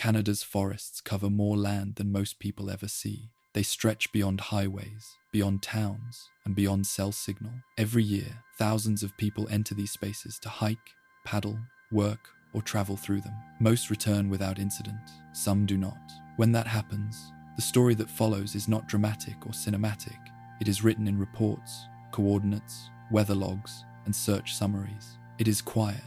Canada's forests cover more land than most people ever see. They stretch beyond highways, beyond towns, and beyond cell signal. Every year, thousands of people enter these spaces to hike, paddle, work, or travel through them. Most return without incident. Some do not. When that happens, the story that follows is not dramatic or cinematic. It is written in reports, coordinates, weather logs, and search summaries. It is quiet,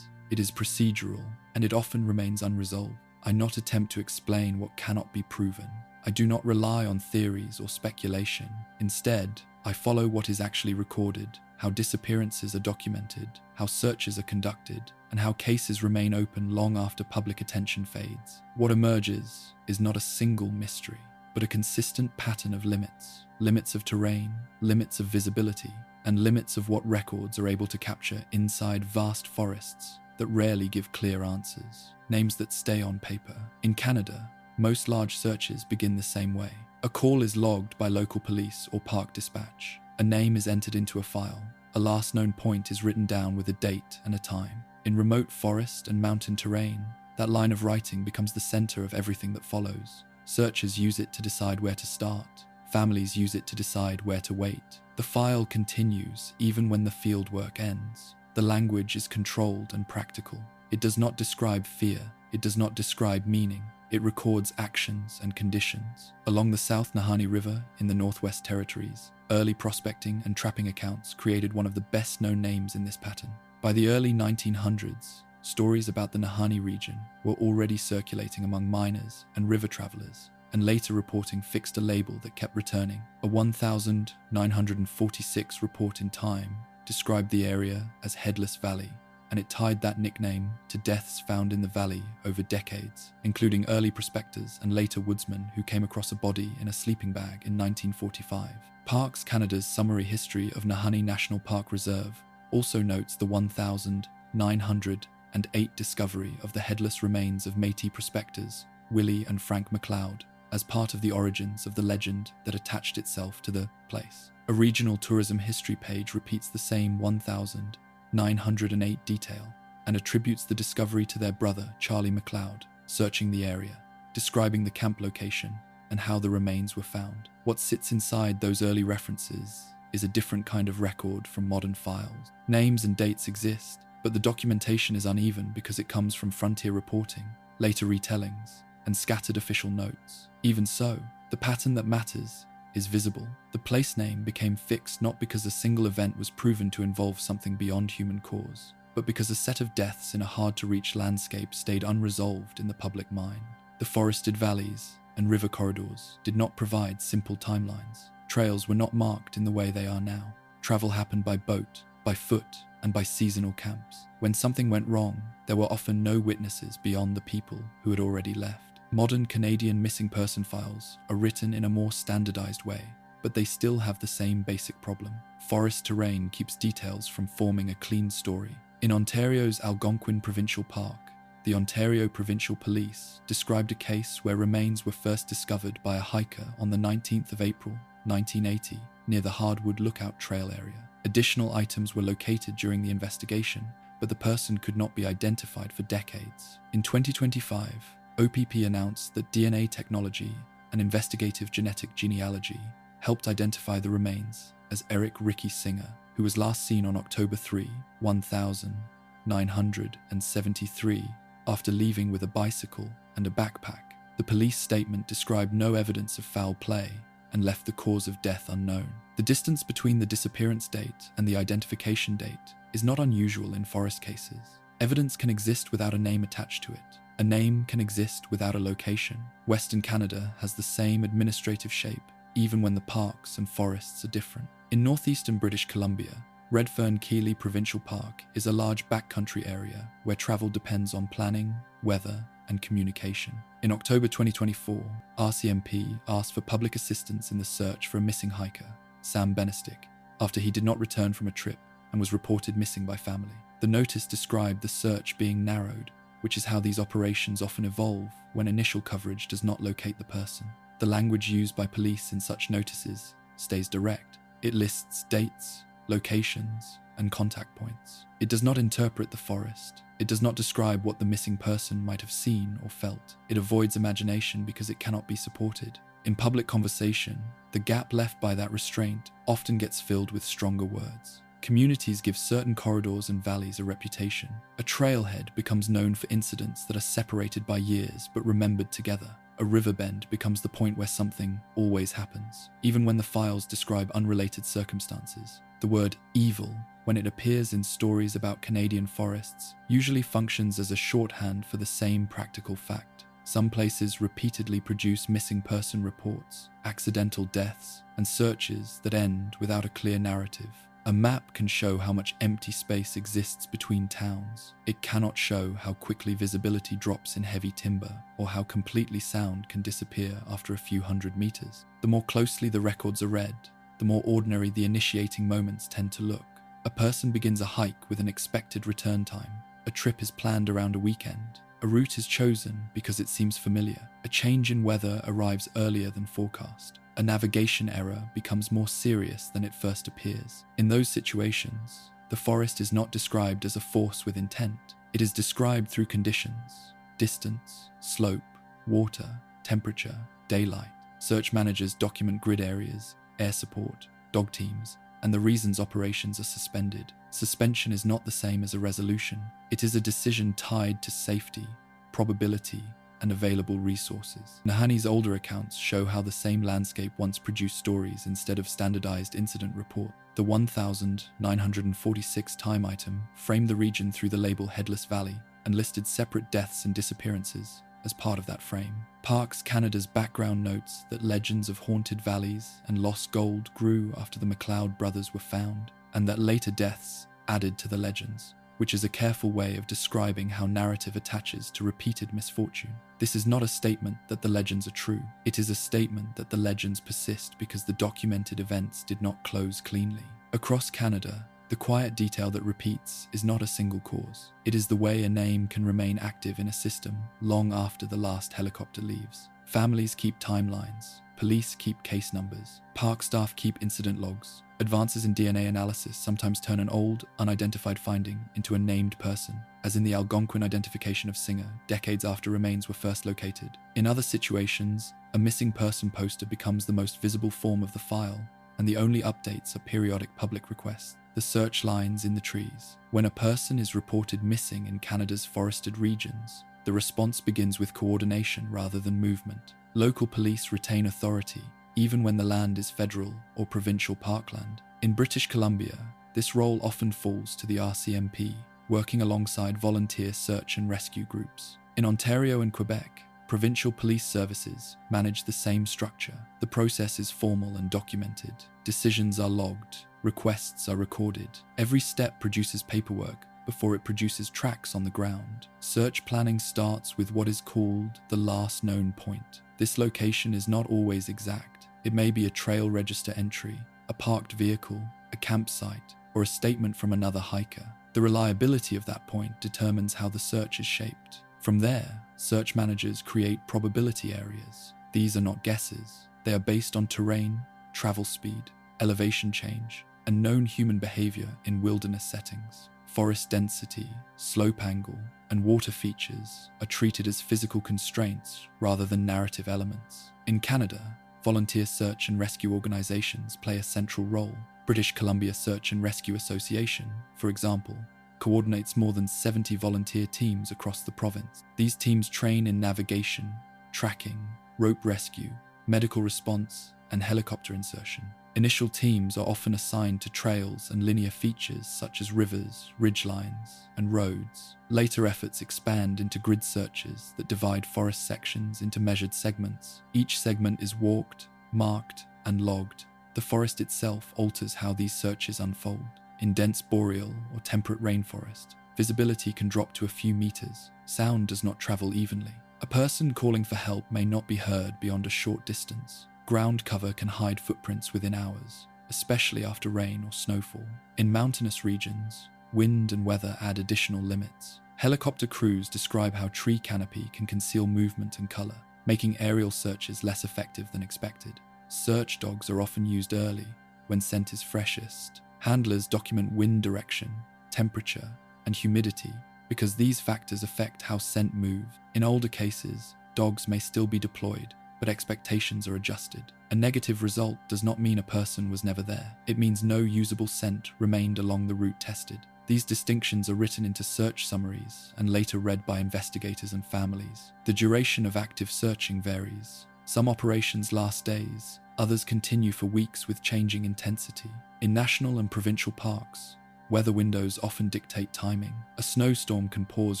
it is procedural, and it often remains unresolved. I not attempt to explain what cannot be proven. I do not rely on theories or speculation. Instead, I follow what is actually recorded, how disappearances are documented, how searches are conducted, and how cases remain open long after public attention fades. What emerges is not a single mystery, but a consistent pattern of limits. Limits of terrain, limits of visibility, and limits of what records are able to capture inside vast forests that rarely give clear answers. Names that stay on paper. In Canada, most large searches begin the same way. A call is logged by local police or park dispatch. A name is entered into a file. A last known point is written down with a date and a time. In remote forest and mountain terrain, that line of writing becomes the center of everything that follows. Searchers use it to decide where to start. Families use it to decide where to wait. The file continues even when the fieldwork ends. The language is controlled and practical. It does not describe fear. It does not describe meaning. It records actions and conditions. Along the South Nahanni River in the Northwest Territories, early prospecting and trapping accounts created one of the best-known names in this pattern. By the early 1900s, stories about the Nahanni region were already circulating among miners and river travelers, and later reporting fixed a label that kept returning. A 1946 report in Time described the area as Headless Valley, and it tied that nickname to deaths found in the valley over decades, including early prospectors and later woodsmen who came across a body in a sleeping bag in 1945. Parks Canada's Summary History of Nahanni National Park Reserve also notes the 1908 discovery of the headless remains of Métis prospectors Willie and Frank McLeod as part of the origins of the legend that attached itself to the place. A regional tourism history page repeats the same 1908 detail and attributes the discovery to their brother, Charlie McLeod, searching the area, describing the camp location and how the remains were found. What sits inside those early references is a different kind of record from modern files. Names and dates exist, but the documentation is uneven because it comes from frontier reporting, later retellings, and scattered official notes. Even so, the pattern that matters is visible. The place name became fixed not because a single event was proven to involve something beyond human cause, but because a set of deaths in a hard-to-reach landscape stayed unresolved in the public mind. The forested valleys and river corridors did not provide simple timelines. Trails were not marked in the way they are now. Travel happened by boat, by foot, and by seasonal camps. When something went wrong, there were often no witnesses beyond the people who had already left. Modern Canadian missing person files are written in a more standardized way, but they still have the same basic problem. Forest terrain keeps details from forming a clean story. In Ontario's Algonquin Provincial Park, the Ontario Provincial Police described a case where remains were first discovered by a hiker on the 19th of April, 1980, near the Hardwood Lookout Trail area. Additional items were located during the investigation, but the person could not be identified for decades. In 2025, OPP announced that DNA technology and investigative genetic genealogy helped identify the remains as Eric Ricky Singer, who was last seen on October 3, 1973, after leaving with a bicycle and a backpack. The police statement described no evidence of foul play and left the cause of death unknown. The distance between the disappearance date and the identification date is not unusual in forest cases. Evidence can exist without a name attached to it. A name can exist without a location. Western Canada has the same administrative shape, even when the parks and forests are different. In northeastern British Columbia, Redfern-Keeley Provincial Park is a large backcountry area where travel depends on planning, weather, and communication. In October 2024, RCMP asked for public assistance in the search for a missing hiker, Sam Benestick, after he did not return from a trip and was reported missing by family. The notice described the search being narrowed, which is how these operations often evolve when initial coverage does not locate the person. The language used by police in such notices stays direct. It lists dates, locations, and contact points. It does not interpret the forest. It does not describe what the missing person might have seen or felt. It avoids imagination because it cannot be supported. In public conversation, the gap left by that restraint often gets filled with stronger words. Communities give certain corridors and valleys a reputation. A trailhead becomes known for incidents that are separated by years but remembered together. A river bend becomes the point where something always happens, even when the files describe unrelated circumstances. The word evil, when it appears in stories about Canadian forests, usually functions as a shorthand for the same practical fact. Some places repeatedly produce missing person reports, accidental deaths, and searches that end without a clear narrative. A map can show how much empty space exists between towns. It cannot show how quickly visibility drops in heavy timber, or how completely sound can disappear after a few hundred meters. The more closely the records are read, the more ordinary the initiating moments tend to look. A person begins a hike with an expected return time. A trip is planned around a weekend. A route is chosen because it seems familiar. A change in weather arrives earlier than forecast. A navigation error becomes more serious than it first appears. In those situations, the forest is not described as a force with intent. It is described through conditions: distance, slope, water, temperature, daylight. Search managers document grid areas, air support, dog teams, and the reasons operations are suspended. Suspension is not the same as a resolution. It is a decision tied to safety, probability, and available resources. Nahani's older accounts show how the same landscape once produced stories instead of standardized incident report. The 1946 time item framed the region through the label Headless Valley and listed separate deaths and disappearances as part of that frame. Parks Canada's background notes that legends of haunted valleys and lost gold grew after the MacLeod brothers were found, and that later deaths added to the legends, which is a careful way of describing how narrative attaches to repeated misfortune. This is not a statement that the legends are true. It is a statement that the legends persist because the documented events did not close cleanly. Across Canada, the quiet detail that repeats is not a single cause. It is the way a name can remain active in a system long after the last helicopter leaves. Families keep timelines. Police keep case numbers. Park staff keep incident logs. Advances in DNA analysis sometimes turn an old, unidentified finding into a named person, as in the Algonquin identification of Singer decades after remains were first located. In other situations, a missing person poster becomes the most visible form of the file, and the only updates are periodic public requests. The search lines in the trees. When a person is reported missing in Canada's forested regions, the response begins with coordination rather than movement. Local police retain authority, even when the land is federal or provincial parkland. In British Columbia, this role often falls to the RCMP, working alongside volunteer search and rescue groups. In Ontario and Quebec, provincial police services manage the same structure. The process is formal and documented. Decisions are logged. Requests are recorded. Every step produces paperwork before it produces tracks on the ground. Search planning starts with what is called the last known point. This location is not always exact. It may be a trail register entry, a parked vehicle, a campsite, or a statement from another hiker. The reliability of that point determines how the search is shaped. From there, search managers create probability areas. These are not guesses. They are based on terrain, travel speed, elevation change, and known human behavior in wilderness settings. Forest density, slope angle, and water features are treated as physical constraints rather than narrative elements. In Canada, volunteer search and rescue organizations play a central role. British Columbia Search and Rescue Association, for example, coordinates more than 70 volunteer teams across the province. These teams train in navigation, tracking, rope rescue, medical response, and helicopter insertion. Initial teams are often assigned to trails and linear features such as rivers, ridgelines, and roads. Later efforts expand into grid searches that divide forest sections into measured segments. Each segment is walked, marked, and logged. The forest itself alters how these searches unfold. In dense boreal or temperate rainforest, visibility can drop to a few meters. Sound does not travel evenly. A person calling for help may not be heard beyond a short distance. Ground cover can hide footprints within hours, especially after rain or snowfall. In mountainous regions, wind and weather add additional limits. Helicopter crews describe how tree canopy can conceal movement and color, making aerial searches less effective than expected. Search dogs are often used early, when scent is freshest. Handlers document wind direction, temperature, and humidity because these factors affect how scent moves. In older cases, dogs may still be deployed, but expectations are adjusted. A negative result does not mean a person was never there. It means no usable scent remained along the route tested. These distinctions are written into search summaries and later read by investigators and families. The duration of active searching varies. Some operations last days, others continue for weeks with changing intensity. In national and provincial parks, weather windows often dictate timing. A snowstorm can pause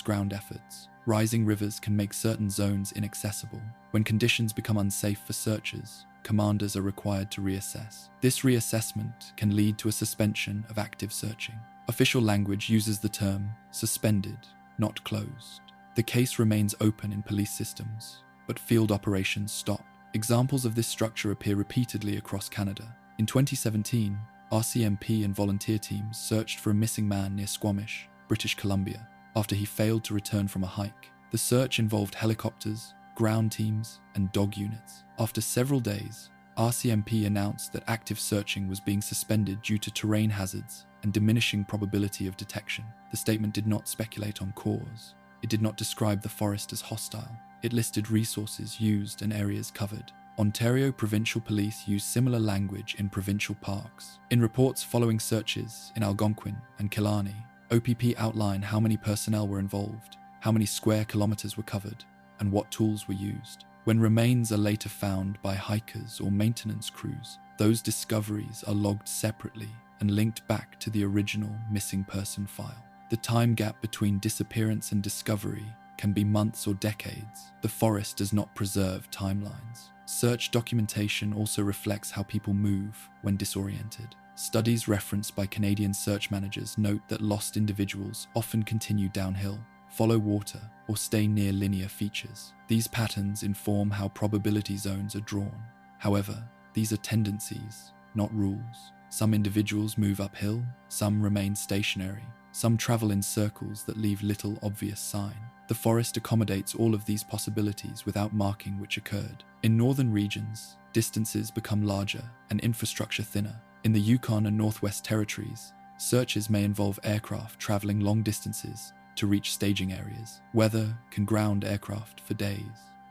ground efforts. Rising rivers can make certain zones inaccessible. When conditions become unsafe for searchers, commanders are required to reassess. This reassessment can lead to a suspension of active searching. Official language uses the term suspended, not closed. The case remains open in police systems, but field operations stop. Examples of this structure appear repeatedly across Canada. In 2017, RCMP and volunteer teams searched for a missing man near Squamish, British Columbia, after he failed to return from a hike. The search involved helicopters, ground teams, and dog units. After several days, RCMP announced that active searching was being suspended due to terrain hazards and diminishing probability of detection. The statement did not speculate on cause. It did not describe the forest as hostile. It listed resources used and areas covered. Ontario Provincial Police used similar language in provincial parks. In reports following searches in Algonquin and Killarney, OPP outlined how many personnel were involved, how many square kilometers were covered, and what tools were used. When remains are later found by hikers or maintenance crews, those discoveries are logged separately and linked back to the original missing person file. The time gap between disappearance and discovery can be months or decades. The forest does not preserve timelines. Search documentation also reflects how people move when disoriented. Studies referenced by Canadian search managers note that lost individuals often continue downhill, follow water, or stay near linear features. These patterns inform how probability zones are drawn. However, these are tendencies, not rules. Some individuals move uphill, some remain stationary, some travel in circles that leave little obvious sign. The forest accommodates all of these possibilities without marking which occurred. In northern regions, distances become larger and infrastructure thinner. In the Yukon and Northwest Territories, searches may involve aircraft traveling long distances to reach staging areas. Weather can ground aircraft for days.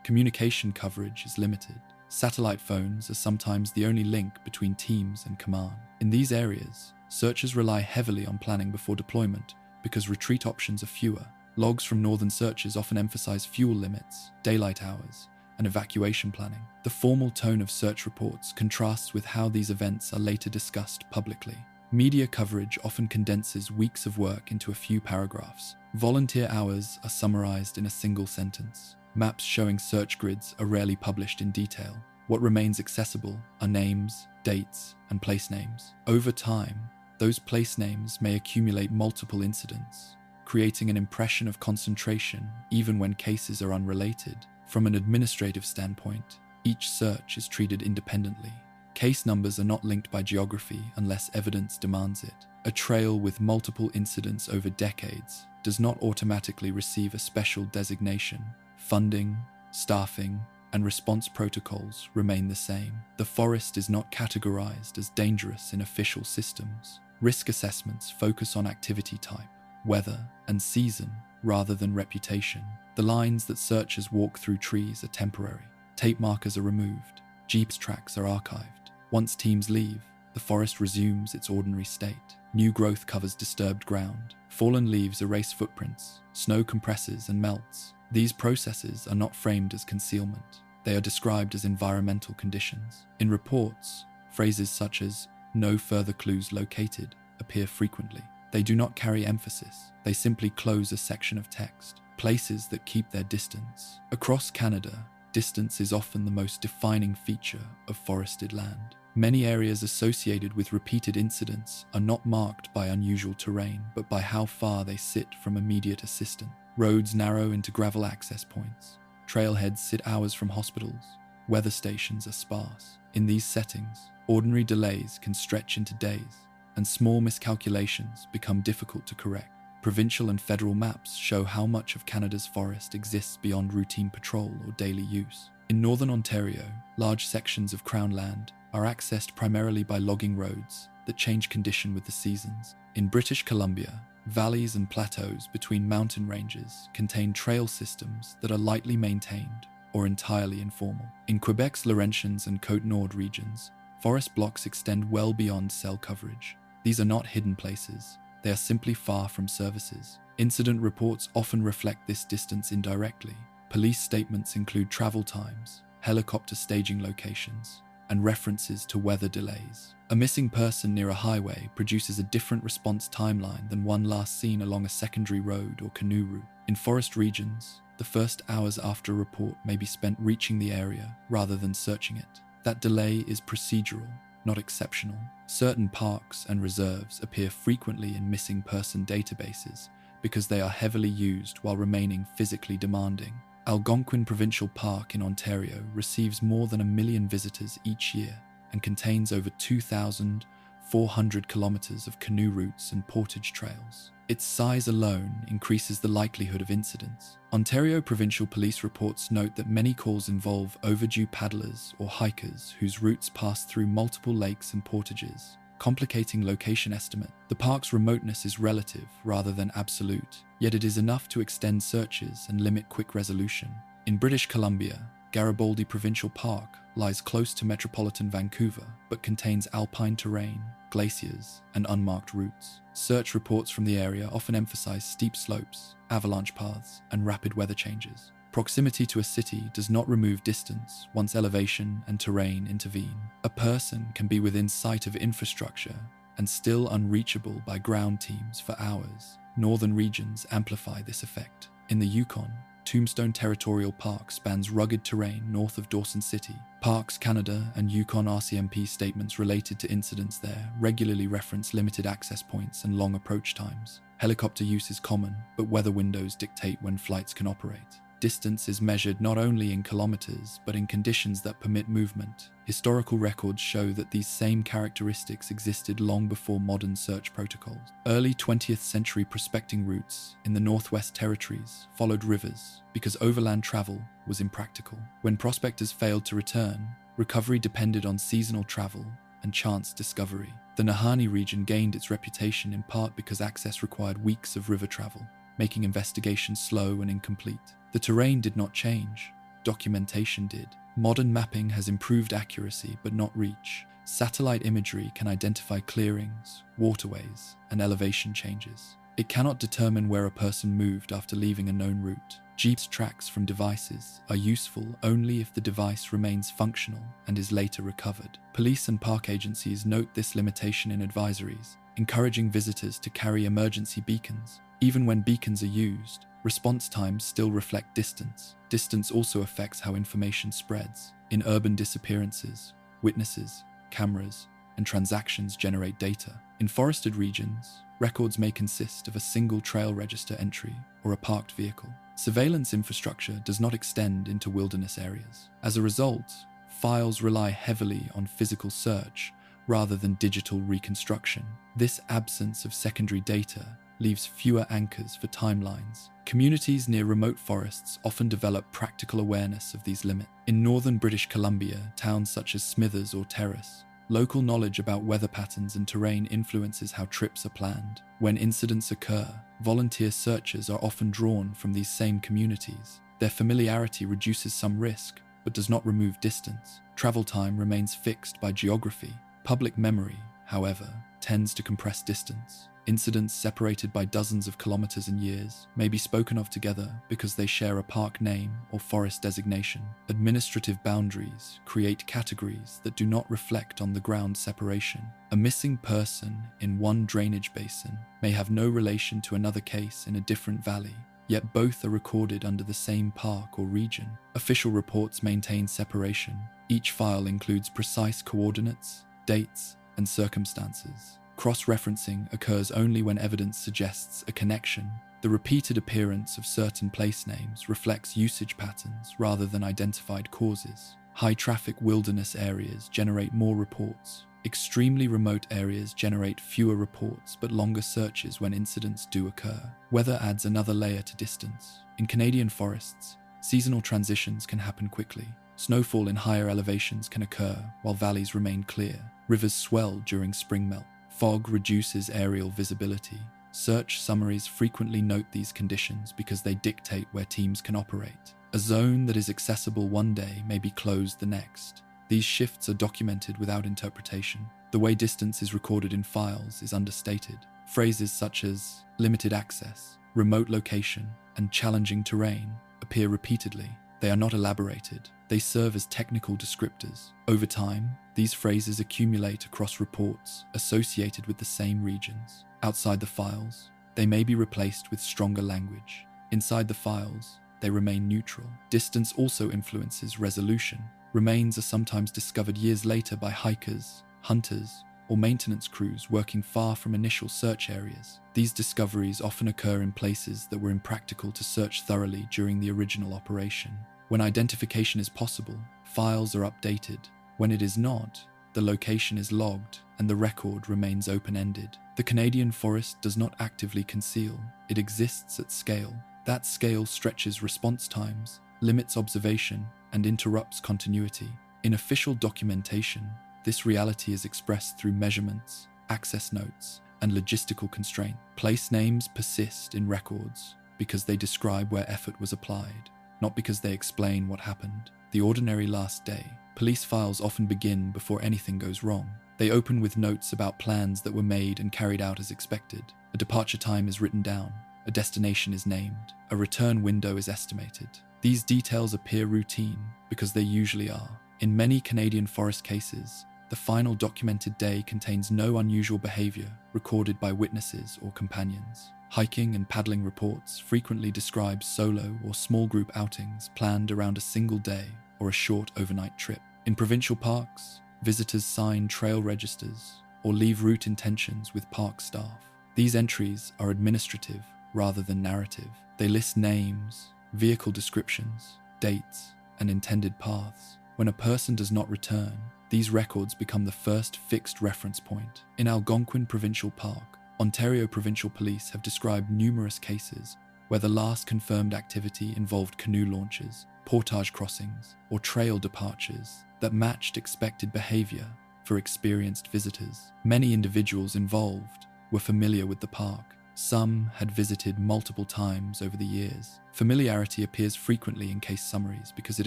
Communication coverage is limited. Satellite phones are sometimes the only link between teams and command. In these areas, searchers rely heavily on planning before deployment because retreat options are fewer. Logs from northern searches often emphasize fuel limits, daylight hours, and evacuation planning. The formal tone of search reports contrasts with how these events are later discussed publicly. Media coverage often condenses weeks of work into a few paragraphs. Volunteer hours are summarized in a single sentence. Maps showing search grids are rarely published in detail. What remains accessible are names, dates, and place names. Over time, those place names may accumulate multiple incidents, creating an impression of concentration even when cases are unrelated. From an administrative standpoint, each search is treated independently. Case numbers are not linked by geography unless evidence demands it. A trail with multiple incidents over decades does not automatically receive a special designation. Funding, staffing, and response protocols remain the same. The forest is not categorized as dangerous in official systems. Risk assessments focus on activity type, weather, and season rather than reputation. The lines that searchers walk through trees are temporary. Tape markers are removed. Jeeps tracks are archived. Once teams leave, the forest resumes its ordinary state. New growth covers disturbed ground. Fallen leaves erase footprints. Snow compresses and melts. These processes are not framed as concealment. They are described as environmental conditions. In reports, phrases such as "no further clues located" appear frequently. They do not carry emphasis. They simply close a section of text. Places that keep their distance. Across Canada, distance is often the most defining feature of forested land. Many areas associated with repeated incidents are not marked by unusual terrain, but by how far they sit from immediate assistance. Roads narrow into gravel access points. Trailheads sit hours from hospitals. Weather stations are sparse. In these settings, ordinary delays can stretch into days, and small miscalculations become difficult to correct. Provincial and federal maps show how much of Canada's forest exists beyond routine patrol or daily use. In northern Ontario, large sections of Crown land are accessed primarily by logging roads that change condition with the seasons. In British Columbia, valleys and plateaus between mountain ranges contain trail systems that are lightly maintained or entirely informal. In Quebec's Laurentians and Côte-Nord regions, forest blocks extend well beyond cell coverage. These are not hidden places, they are simply far from services. Incident reports often reflect this distance indirectly. Police statements include travel times, helicopter staging locations, and references to weather delays. A missing person near a highway produces a different response timeline than one last seen along a secondary road or canoe route. In forest regions, the first hours after a report may be spent reaching the area rather than searching it. That delay is procedural, not exceptional. Certain parks and reserves appear frequently in missing person databases because they are heavily used while remaining physically demanding. Algonquin Provincial Park in Ontario receives more than 1 million visitors each year and contains over 2,400 kilometers of canoe routes and portage trails. Its size alone increases the likelihood of incidents. Ontario Provincial Police reports note that many calls involve overdue paddlers or hikers whose routes pass through multiple lakes and portages, complicating location estimate. The park's remoteness is relative rather than absolute, yet it is enough to extend searches and limit quick resolution. In British Columbia, Garibaldi Provincial Park lies close to metropolitan Vancouver but contains alpine terrain, glaciers, and unmarked routes. Search reports from the area often emphasize steep slopes, avalanche paths, and rapid weather changes. Proximity to a city does not remove distance once elevation and terrain intervene. A person can be within sight of infrastructure and still unreachable by ground teams for hours. Northern regions amplify this effect. In the Yukon, Tombstone Territorial Park spans rugged terrain north of Dawson City. Parks Canada and Yukon RCMP statements related to incidents there regularly reference limited access points and long approach times. Helicopter use is common, but weather windows dictate when flights can operate. Distance is measured not only in kilometers, but in conditions that permit movement. Historical records show that these same characteristics existed long before modern search protocols. Early 20th century prospecting routes in the Northwest Territories followed rivers because overland travel was impractical. When prospectors failed to return, recovery depended on seasonal travel and chance discovery. The Nahanni region gained its reputation in part because access required weeks of river travel, making investigations slow and incomplete. The terrain did not change, documentation did. Modern mapping has improved accuracy but not reach. Satellite imagery can identify clearings, waterways, and elevation changes. It cannot determine where a person moved after leaving a known route. GPS tracks from devices are useful only if the device remains functional and is later recovered. Police and park agencies note this limitation in advisories, encouraging visitors to carry emergency beacons. Even when beacons are used, response times still reflect distance. Distance also affects how information spreads. In urban disappearances, witnesses, cameras, and transactions generate data. In forested regions, records may consist of a single trail register entry or a parked vehicle. Surveillance infrastructure does not extend into wilderness areas. As a result, files rely heavily on physical search rather than digital reconstruction. This absence of secondary data leaves fewer anchors for timelines. Communities near remote forests often develop practical awareness of these limits. In northern British Columbia, towns such as Smithers or Terrace, local knowledge about weather patterns and terrain influences how trips are planned. When incidents occur, volunteer searchers are often drawn from these same communities. Their familiarity reduces some risk, but does not remove distance. Travel time remains fixed by geography. Public memory, however, tends to compress distance. Incidents separated by dozens of kilometers and years may be spoken of together because they share a park name or forest designation. Administrative boundaries create categories that do not reflect on the ground separation. A missing person in one drainage basin may have no relation to another case in a different valley, yet both are recorded under the same park or region. Official reports maintain separation. Each file includes precise coordinates, dates, and circumstances. Cross-referencing occurs only when evidence suggests a connection. The repeated appearance of certain place names reflects usage patterns rather than identified causes. High-traffic wilderness areas generate more reports. Extremely remote areas generate fewer reports but longer searches when incidents do occur. Weather adds another layer to distance. In Canadian forests, Seasonal transitions can happen quickly. Snowfall in higher elevations can occur while valleys remain clear. Rivers swell during spring melt. Fog reduces aerial visibility. Search summaries frequently note these conditions because they dictate where teams can operate. A zone that is accessible one day may be closed the next. These shifts are documented without interpretation. The way distance is recorded in files is understated. Phrases such as limited access, remote location, and challenging terrain appear repeatedly. They are not elaborated. They serve as technical descriptors. Over time, these phrases accumulate across reports associated with the same regions. Outside the files, they may be replaced with stronger language. Inside the files, they remain neutral. Distance also influences resolution. Remains are sometimes discovered years later by hikers, hunters, or maintenance crews working far from initial search areas. These discoveries often occur in places that were impractical to search thoroughly during the original operation. When identification is possible, files are updated. When it is not, the location is logged and the record remains open-ended. The Canadian forest does not actively conceal, it exists at scale. That scale stretches response times, limits observation, and interrupts continuity. In official documentation, this reality is expressed through measurements, access notes, and logistical constraint. Place names persist in records because they describe where effort was applied, not because they explain what happened. The ordinary last day. Police files often begin before anything goes wrong. They open with notes about plans that were made and carried out as expected. A departure time is written down. A destination is named. A return window is estimated. These details appear routine because they usually are. In many Canadian forest cases, the final documented day contains no unusual behavior recorded by witnesses or companions. Hiking and paddling reports frequently describe solo or small group outings planned around a single day or a short overnight trip. In provincial parks, visitors sign trail registers or leave route intentions with park staff. These entries are administrative rather than narrative. They list names, vehicle descriptions, dates, and intended paths. When a person does not return, these records become the first fixed reference point. In Algonquin Provincial Park, Ontario Provincial Police have described numerous cases where the last confirmed activity involved canoe launches, portage crossings, or trail departures that matched expected behavior for experienced visitors. Many individuals involved were familiar with the park. Some had visited multiple times over the years. Familiarity appears frequently in case summaries because it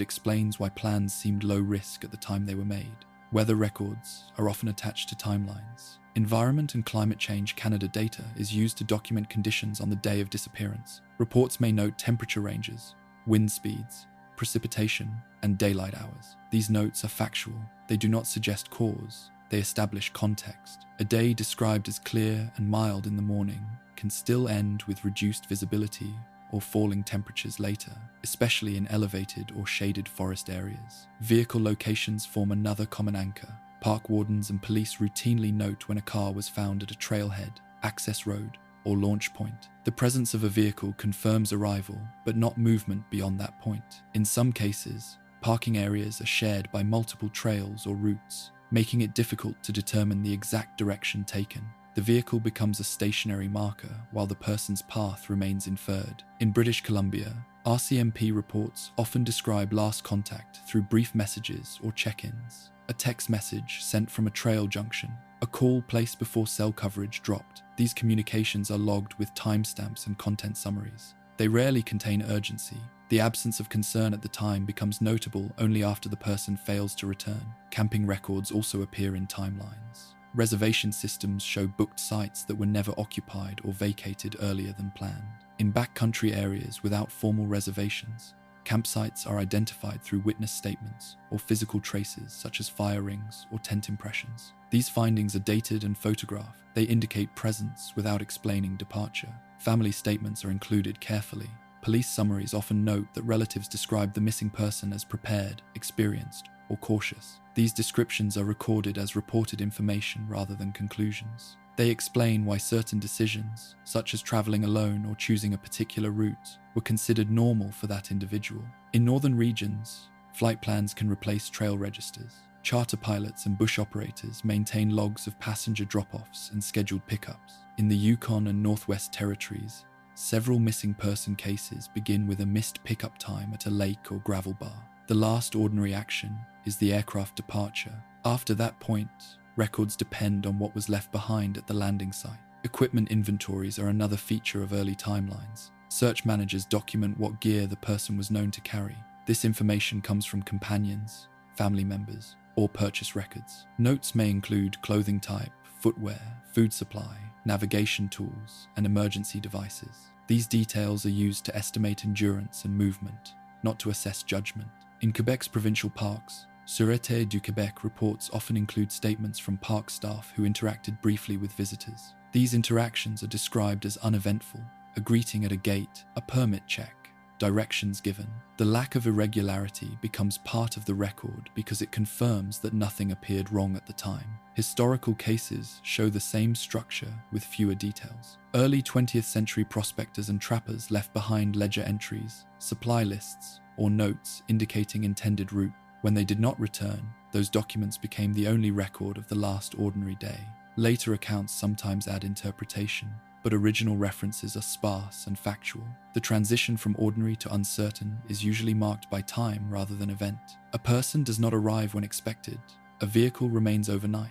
explains why plans seemed low risk at the time they were made. Weather records are often attached to timelines. Environment and Climate Change Canada data is used to document conditions on the day of disappearance. Reports may note temperature ranges, wind speeds, precipitation, and daylight hours. These notes are factual. They do not suggest cause. They establish context. A day described as clear and mild in the morning can still end with reduced visibility or falling temperatures later, especially in elevated or shaded forest areas. Vehicle locations form another common anchor. Park wardens and police routinely note when a car was found at a trailhead, access road, or launch point. The presence of a vehicle confirms arrival, but not movement beyond that point. In some cases, parking areas are shared by multiple trails or routes, making it difficult to determine the exact direction taken. The vehicle becomes a stationary marker while the person's path remains inferred. In British Columbia, RCMP reports often describe last contact through brief messages or check-ins. A text message sent from a trail junction, a call placed before cell coverage dropped. These communications are logged with timestamps and content summaries. They rarely contain urgency. The absence of concern at the time becomes notable only after the person fails to return. Camping records also appear in timelines. Reservation systems show booked sites that were never occupied or vacated earlier than planned. In backcountry areas without formal reservations, campsites are identified through witness statements or physical traces such as fire rings or tent impressions. These findings are dated and photographed. They indicate presence without explaining departure. Family statements are included carefully. Police summaries often note that relatives describe the missing person as prepared, experienced, or cautious. These descriptions are recorded as reported information rather than conclusions. They explain why certain decisions, such as traveling alone or choosing a particular route, were considered normal for that individual. In northern regions, flight plans can replace trail registers. Charter pilots and bush operators maintain logs of passenger drop-offs and scheduled pickups. In the Yukon and Northwest Territories, Several missing person cases begin with a missed pickup time at a lake or gravel bar. The last ordinary action is the aircraft departure. After that point, records depend on what was left behind at the landing site. Equipment inventories are another feature of early timelines. Search managers document what gear the person was known to carry. This information comes from companions, family members, or purchase records. Notes may include clothing type, footwear, food supply, navigation tools, and emergency devices. These details are used to estimate endurance and movement, not to assess judgment. In Quebec's provincial parks, Sûreté du Québec reports often include statements from park staff who interacted briefly with visitors. These interactions are described as uneventful: a greeting at a gate, a permit check, directions given. The lack of irregularity becomes part of the record because it confirms that nothing appeared wrong at the time. Historical cases show the same structure with fewer details. Early 20th century prospectors and trappers left behind ledger entries, supply lists, or notes indicating intended route. When they did not return, those documents became the only record of the last ordinary day. Later accounts sometimes add interpretation, but original references are sparse and factual. The transition from ordinary to uncertain is usually marked by time rather than event. A person does not arrive when expected. A vehicle remains overnight.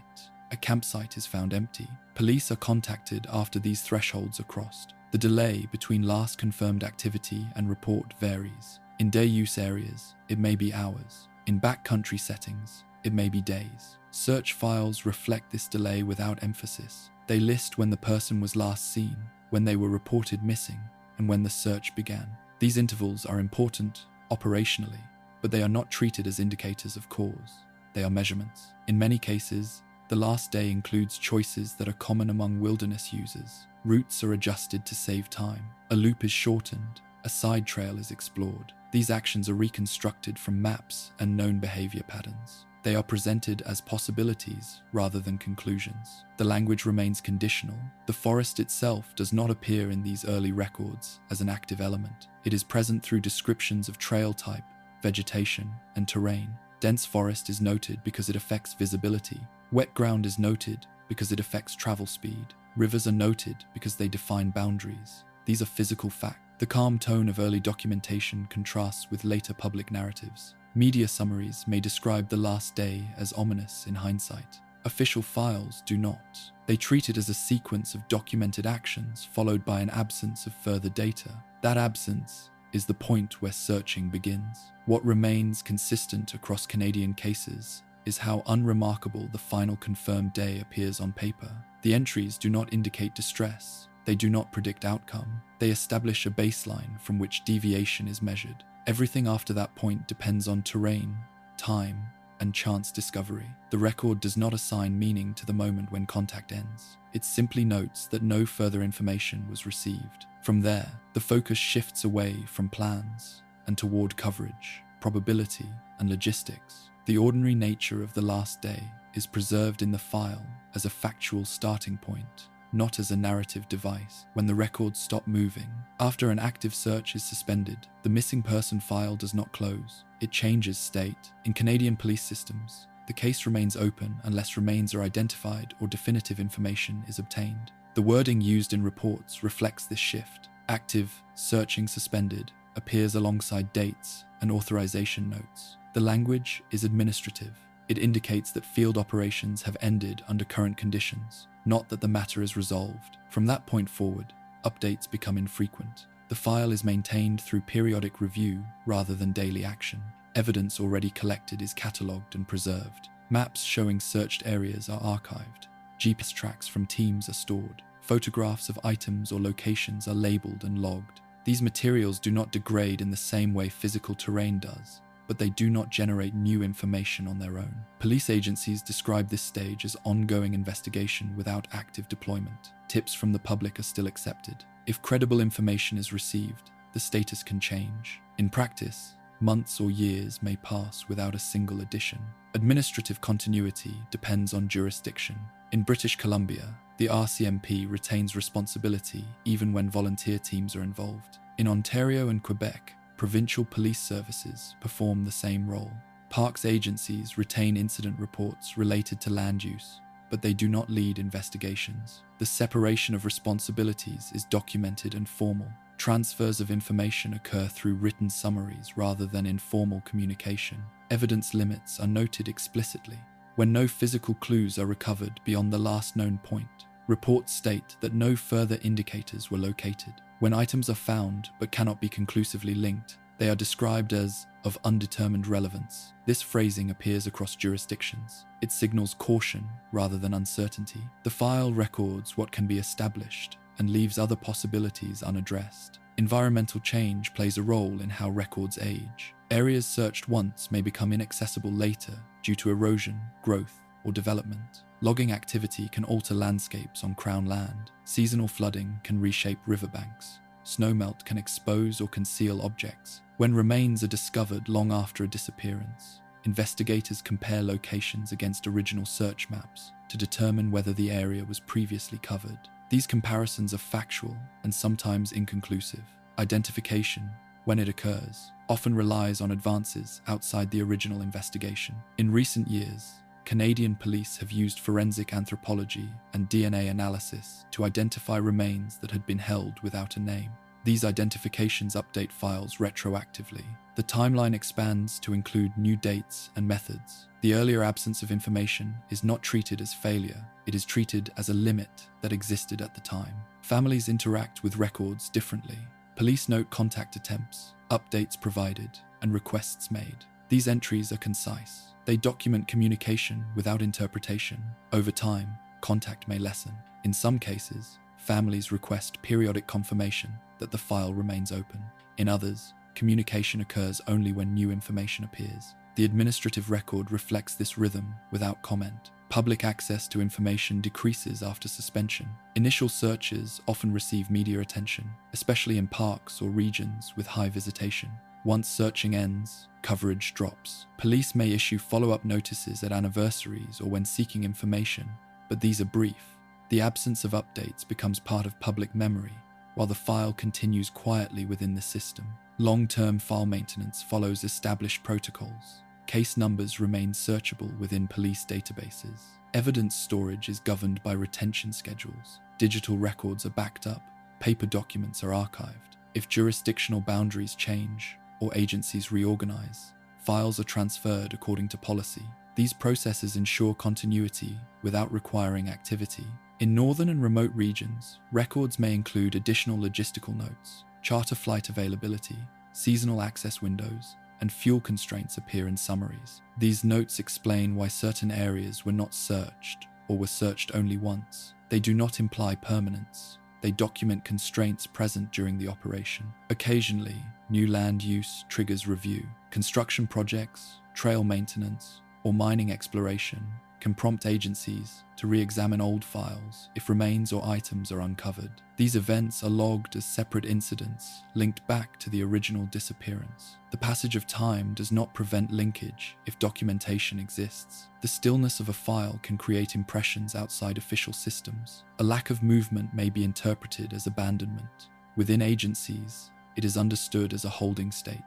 A campsite is found empty. Police are contacted after these thresholds are crossed. The delay between last confirmed activity and report varies. In day-use areas, it may be hours. In backcountry settings, it may be days. Search files reflect this delay without emphasis. They list when the person was last seen, when they were reported missing, and when the search began. These intervals are important operationally, but they are not treated as indicators of cause. They are measurements. In many cases, the last day includes choices that are common among wilderness users. Routes are adjusted to save time. A loop is shortened. A side trail is explored. These actions are reconstructed from maps and known behavior patterns. They are presented as possibilities rather than conclusions. The language remains conditional. The forest itself does not appear in these early records as an active element. It is present through descriptions of trail type, vegetation, and terrain. Dense forest is noted because it affects visibility. Wet ground is noted because it affects travel speed. Rivers are noted because they define boundaries. These are physical facts. The calm tone of early documentation contrasts with later public narratives. Media summaries may describe the last day as ominous in hindsight. Official files do not. They treat it as a sequence of documented actions followed by an absence of further data. That absence is the point where searching begins. What remains consistent across Canadian cases is how unremarkable the final confirmed day appears on paper. The entries do not indicate distress. They do not predict outcome. They establish a baseline from which deviation is measured. Everything after that point depends on terrain, time, and chance discovery. The record does not assign meaning to the moment when contact ends. It simply notes that no further information was received. From there, the focus shifts away from plans and toward coverage, probability, and logistics. The ordinary nature of the last day is preserved in the file as a factual starting point, not as a narrative device. When the records stop moving, after an active search is suspended, the missing person file does not close. It changes state. In Canadian police systems, the case remains open unless remains are identified or definitive information is obtained. The wording used in reports reflects this shift. Active, searching suspended, appears alongside dates and authorization notes. The language is administrative. It indicates that field operations have ended under current conditions, not that the matter is resolved. From that point forward, updates become infrequent. The file is maintained through periodic review rather than daily action. Evidence already collected is catalogued and preserved. Maps showing searched areas are archived. GPS tracks from teams are stored. Photographs of items or locations are labeled and logged. These materials do not degrade in the same way physical terrain does, but they do not generate new information on their own. Police agencies describe this stage as ongoing investigation without active deployment. Tips from the public are still accepted. If credible information is received, the status can change. In practice, months or years may pass without a single addition. Administrative continuity depends on jurisdiction. In British Columbia, the RCMP retains responsibility even when volunteer teams are involved. In Ontario and Quebec, provincial police services perform the same role. Parks agencies retain incident reports related to land use. but they do not lead investigations. The separation of responsibilities is documented and formal. Transfers of information occur through written summaries rather than informal communication. Evidence limits are noted explicitly. When no physical clues are recovered beyond the last known point, reports state that no further indicators were located. When items are found but cannot be conclusively linked, they are described as of undetermined relevance. This phrasing appears across jurisdictions. It signals caution rather than uncertainty. The file records what can be established and leaves other possibilities unaddressed. Environmental change plays a role in how records age. Areas searched once may become inaccessible later due to erosion, growth, or development. Logging activity can alter landscapes on Crown land. Seasonal flooding can reshape riverbanks. Snowmelt can expose or conceal objects. When remains are discovered long after a disappearance, investigators compare locations against original search maps to determine whether the area was previously covered. These comparisons are factual and sometimes inconclusive. Identification, when it occurs, often relies on advances outside the original investigation. In recent years, Canadian police have used forensic anthropology and DNA analysis to identify remains that had been held without a name. These identifications update files retroactively. The timeline expands to include new dates and methods. The earlier absence of information is not treated as failure, it is treated as a limit that existed at the time. Families interact with records differently. Police note contact attempts, updates provided, and requests made. These entries are concise. They document communication without interpretation. Over time, contact may lessen. In some cases, families request periodic confirmation that the file remains open. In others, communication occurs only when new information appears. The administrative record reflects this rhythm without comment. Public access to information decreases after suspension. Initial searches often receive media attention, especially in parks or regions with high visitation. Once searching ends, coverage drops. Police may issue follow-up notices at anniversaries or when seeking information, but these are brief. The absence of updates becomes part of public memory, while the file continues quietly within the system. Long-term file maintenance follows established protocols. Case numbers remain searchable within police databases. Evidence storage is governed by retention schedules. Digital records are backed up. Paper documents are archived. If jurisdictional boundaries change or agencies reorganize, files are transferred according to policy. These processes ensure continuity without requiring activity. In northern and remote regions, records may include additional logistical notes. Charter flight availability, seasonal access windows, and fuel constraints appear in summaries. These notes explain why certain areas were not searched or were searched only once. They do not imply permanence. They document constraints present during the operation. Occasionally, new land use triggers review. Construction projects, trail maintenance, or mining exploration can prompt agencies to re-examine old files if remains or items are uncovered. These events are logged as separate incidents linked back to the original disappearance. The passage of time does not prevent linkage if documentation exists. The stillness of a file can create impressions outside official systems. A lack of movement may be interpreted as abandonment. Within agencies, it is understood as a holding state.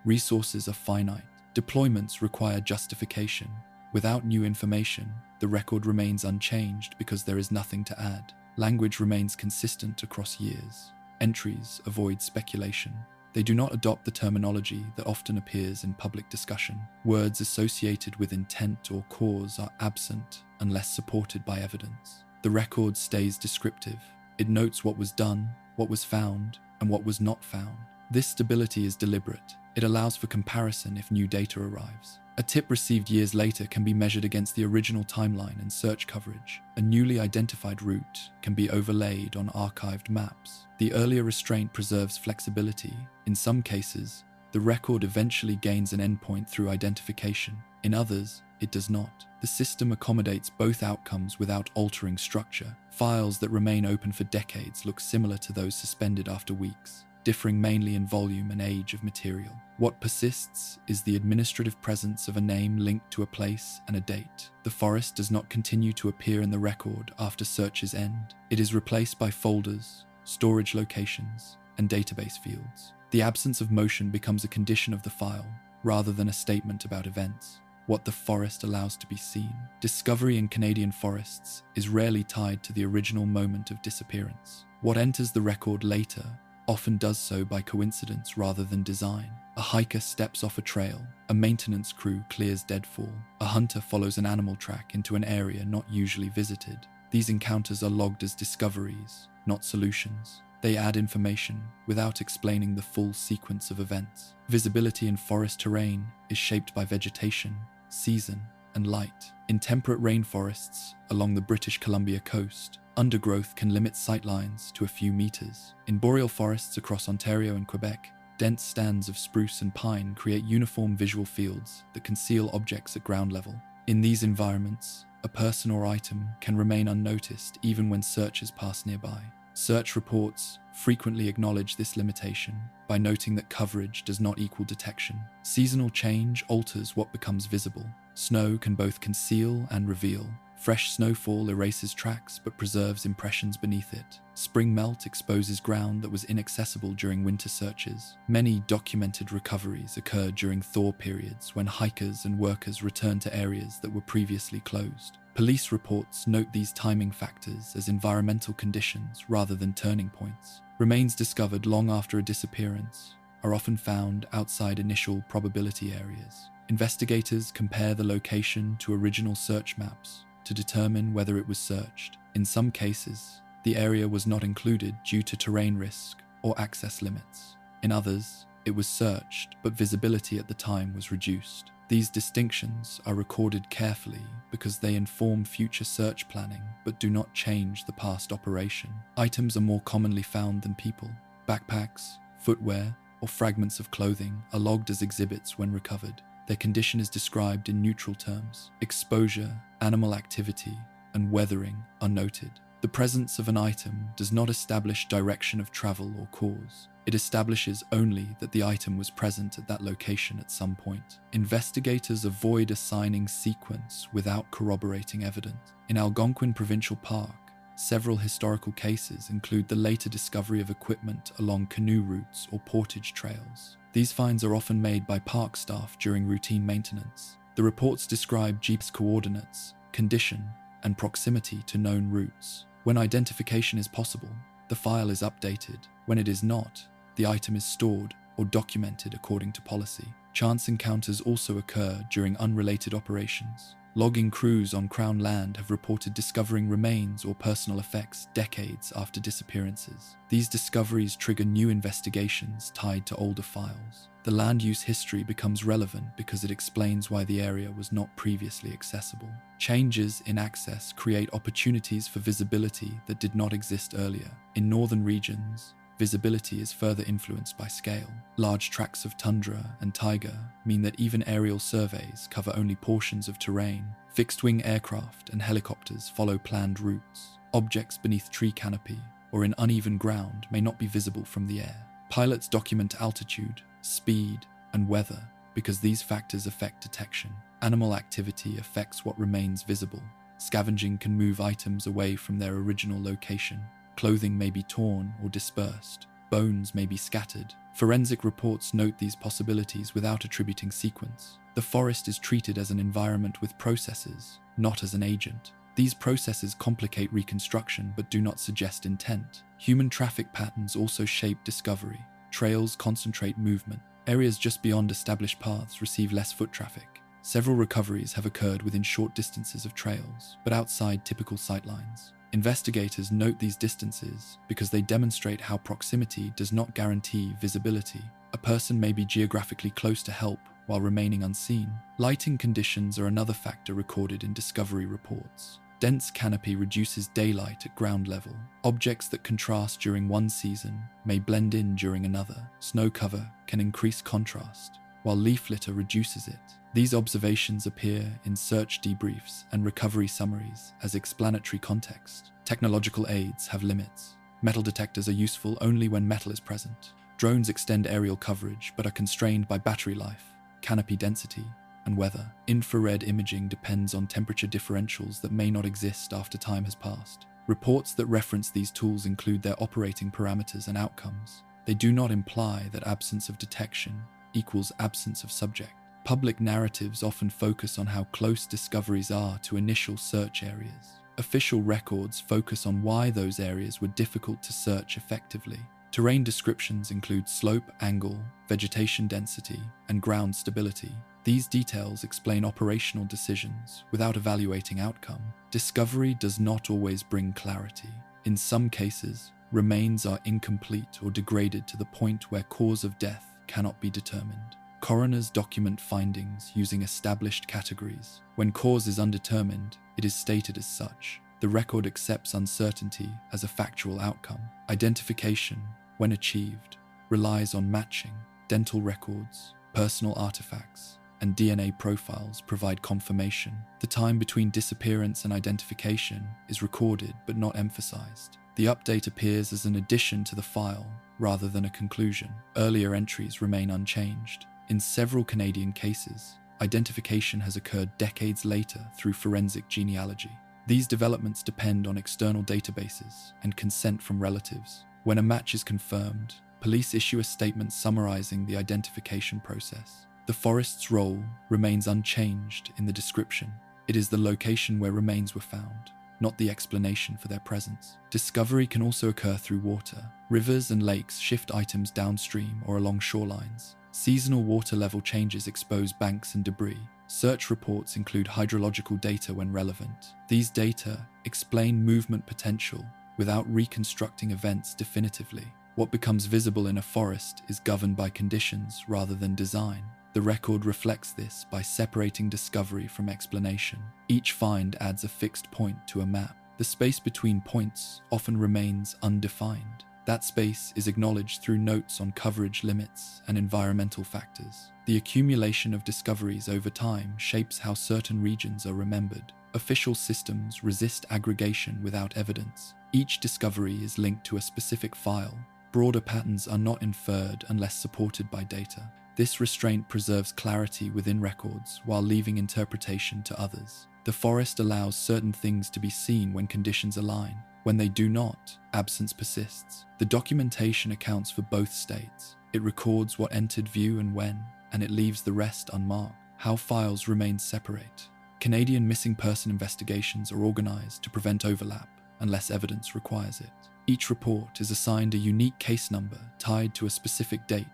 Resources are finite. Deployments require justification. Without new information, the record remains unchanged because there is nothing to add. Language remains consistent across years. Entries avoid speculation. They do not adopt the terminology that often appears in public discussion. Words associated with intent or cause are absent unless supported by evidence. The record stays descriptive. It notes what was done, what was found, and what was not found. This stability is deliberate. It allows for comparison if new data arrives. A tip received years later can be measured against the original timeline and search coverage. A newly identified route can be overlaid on archived maps. The earlier restraint preserves flexibility. In some cases, the record eventually gains an endpoint through identification. In others, it does not. The system accommodates both outcomes without altering structure. Files that remain open for decades look similar to those suspended after weeks, differing mainly in volume and age of material. What persists is the administrative presence of a name linked to a place and a date. The forest does not continue to appear in the record after searches end. It is replaced by folders, storage locations, and database fields. The absence of motion becomes a condition of the file, rather than a statement about events. what the forest allows to be seen. Discovery in Canadian forests is rarely tied to the original moment of disappearance. What enters the record later often does so by coincidence rather than design. A hiker steps off a trail, a maintenance crew clears deadfall, a hunter follows an animal track into an area not usually visited. These encounters are logged as discoveries, not solutions. They add information without explaining the full sequence of events. Visibility in forest terrain is shaped by vegetation, season, and light. In temperate rainforests along the British Columbia coast, undergrowth can limit sightlines to a few meters. In boreal forests across Ontario and Quebec, dense stands of spruce and pine create uniform visual fields that conceal objects at ground level. In these environments, a person or item can remain unnoticed even when searchers pass nearby. Search reports frequently acknowledge this limitation by noting that coverage does not equal detection. Seasonal change alters what becomes visible. Snow can both conceal and reveal. Fresh snowfall erases tracks but preserves impressions beneath it. Spring melt exposes ground that was inaccessible during winter searches. Many documented recoveries occur during thaw periods when hikers and workers return to areas that were previously closed. Police reports note these timing factors as environmental conditions rather than turning points. Remains discovered long after a disappearance are often found outside initial probability areas. Investigators compare the location to original search maps to determine whether it was searched. In some cases, the area was not included due to terrain risk or access limits. In others, it was searched, but visibility at the time was reduced. These distinctions are recorded carefully because they inform future search planning but do not change the past operation. Items are more commonly found than people. Backpacks, footwear, or fragments of clothing are logged as exhibits when recovered. Their condition is described in neutral terms. Exposure, animal activity, and weathering are noted. The presence of an item does not establish direction of travel or cause. It establishes only that the item was present at that location at some point. Investigators avoid assigning sequence without corroborating evidence. In Algonquin Provincial Park, several historical cases include the later discovery of equipment along canoe routes or portage trails. These finds are often made by park staff during routine maintenance. The reports describe jeep's coordinates, condition, and proximity to known routes. When identification is possible, the file is updated. When it is not, the item is stored or documented according to policy. Chance encounters also occur during unrelated operations. Logging crews on Crown land have reported discovering remains or personal effects decades after disappearances. These discoveries trigger new investigations tied to older files. The land use history becomes relevant because it explains why the area was not previously accessible. Changes in access create opportunities for visibility that did not exist earlier. In northern regions, visibility is further influenced by scale. Large tracts of tundra and taiga mean that even aerial surveys cover only portions of terrain. Fixed-wing aircraft and helicopters follow planned routes. Objects beneath tree canopy or in uneven ground may not be visible from the air. Pilots document altitude, speed, and weather because these factors affect detection. Animal activity affects what remains visible. Scavenging can move items away from their original location. Clothing may be torn or dispersed. Bones may be scattered. Forensic reports note these possibilities without attributing sequence. The forest is treated as an environment with processes, not as an agent. These processes complicate reconstruction but do not suggest intent. Human traffic patterns also shape discovery. Trails concentrate movement. Areas just beyond established paths receive less foot traffic. Several recoveries have occurred within short distances of trails, but outside typical sightlines. Investigators note these distances because they demonstrate how proximity does not guarantee visibility. A person may be geographically close to help while remaining unseen. Lighting conditions are another factor recorded in discovery reports. Dense canopy reduces daylight at ground level. Objects that contrast during one season may blend in during another. Snow cover can increase contrast, while leaf litter reduces it. These observations appear in search debriefs and recovery summaries as explanatory context. Technological aids have limits. Metal detectors are useful only when metal is present. Drones extend aerial coverage but are constrained by battery life, canopy density, and weather. Infrared imaging depends on temperature differentials that may not exist after time has passed. Reports that reference these tools include their operating parameters and outcomes. They do not imply that absence of detection equals absence of subject. Public narratives often focus on how close discoveries are to initial search areas. Official records focus on why those areas were difficult to search effectively. Terrain descriptions include slope, angle, vegetation density, and ground stability. These details explain operational decisions without evaluating outcome. Discovery does not always bring clarity. In some cases, remains are incomplete or degraded to the point where cause of death cannot be determined. Coroners document findings using established categories. When cause is undetermined, it is stated as such. The record accepts uncertainty as a factual outcome. Identification, when achieved, relies on matching. Dental records, personal artifacts, and DNA profiles provide confirmation. The time between disappearance and identification is recorded but not emphasized. The update appears as an addition to the file rather than a conclusion. Earlier entries remain unchanged. In several Canadian cases, identification has occurred decades later through forensic genealogy. These developments depend on external databases and consent from relatives. When a match is confirmed, police issue a statement summarizing the identification process. The forest's role remains unchanged in the description. It is the location where remains were found, not the explanation for their presence. Discovery can also occur through water. Rivers and lakes shift items downstream or along shorelines. Seasonal water level changes expose banks and debris. Search reports include hydrological data when relevant. These data explain movement potential without reconstructing events definitively. What becomes visible in a forest is governed by conditions rather than design. The record reflects this by separating discovery from explanation. Each find adds a fixed point to a map. The space between points often remains undefined. That space is acknowledged through notes on coverage limits and environmental factors. The accumulation of discoveries over time shapes how certain regions are remembered. Official systems resist aggregation without evidence. Each discovery is linked to a specific file. Broader patterns are not inferred unless supported by data. This restraint preserves clarity within records while leaving interpretation to others. The forest allows certain things to be seen when conditions align. When they do not, absence persists. The documentation accounts for both states. It records what entered view and when, and it leaves the rest unmarked. How files remain separate. Canadian missing person investigations are organized to prevent overlap unless evidence requires it. Each report is assigned a unique case number tied to a specific date,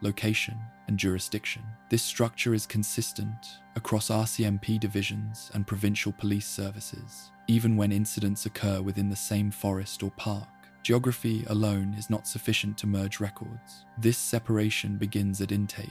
location, and jurisdiction. This structure is consistent across RCMP divisions and provincial police services, even when incidents occur within the same forest or park. Geography alone is not sufficient to merge records. This separation begins at intake.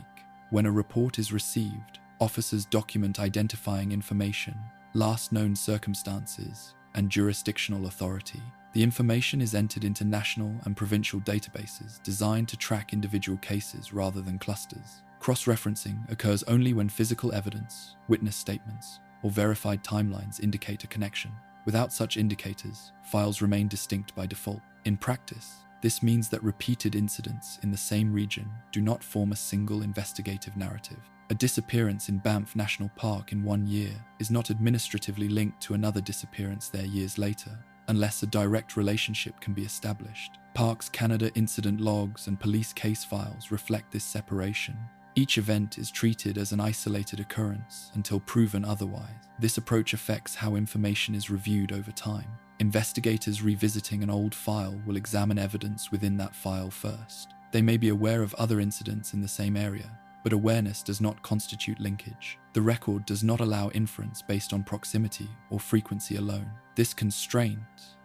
When a report is received, officers document identifying information, last known circumstances, and jurisdictional authority. The information is entered into national and provincial databases designed to track individual cases rather than clusters. Cross-referencing occurs only when physical evidence, witness statements, or verified timelines indicate a connection. Without such indicators, files remain distinct by default. In practice, this means that repeated incidents in the same region do not form a single investigative narrative. A disappearance in Banff National Park in 1 year is not administratively linked to another disappearance there years later, unless a direct relationship can be established. Parks Canada incident logs and police case files reflect this separation. Each event is treated as an isolated occurrence until proven otherwise. This approach affects how information is reviewed over time. Investigators revisiting an old file will examine evidence within that file first. They may be aware of other incidents in the same area, but awareness does not constitute linkage. The record does not allow inference based on proximity or frequency alone. This constraint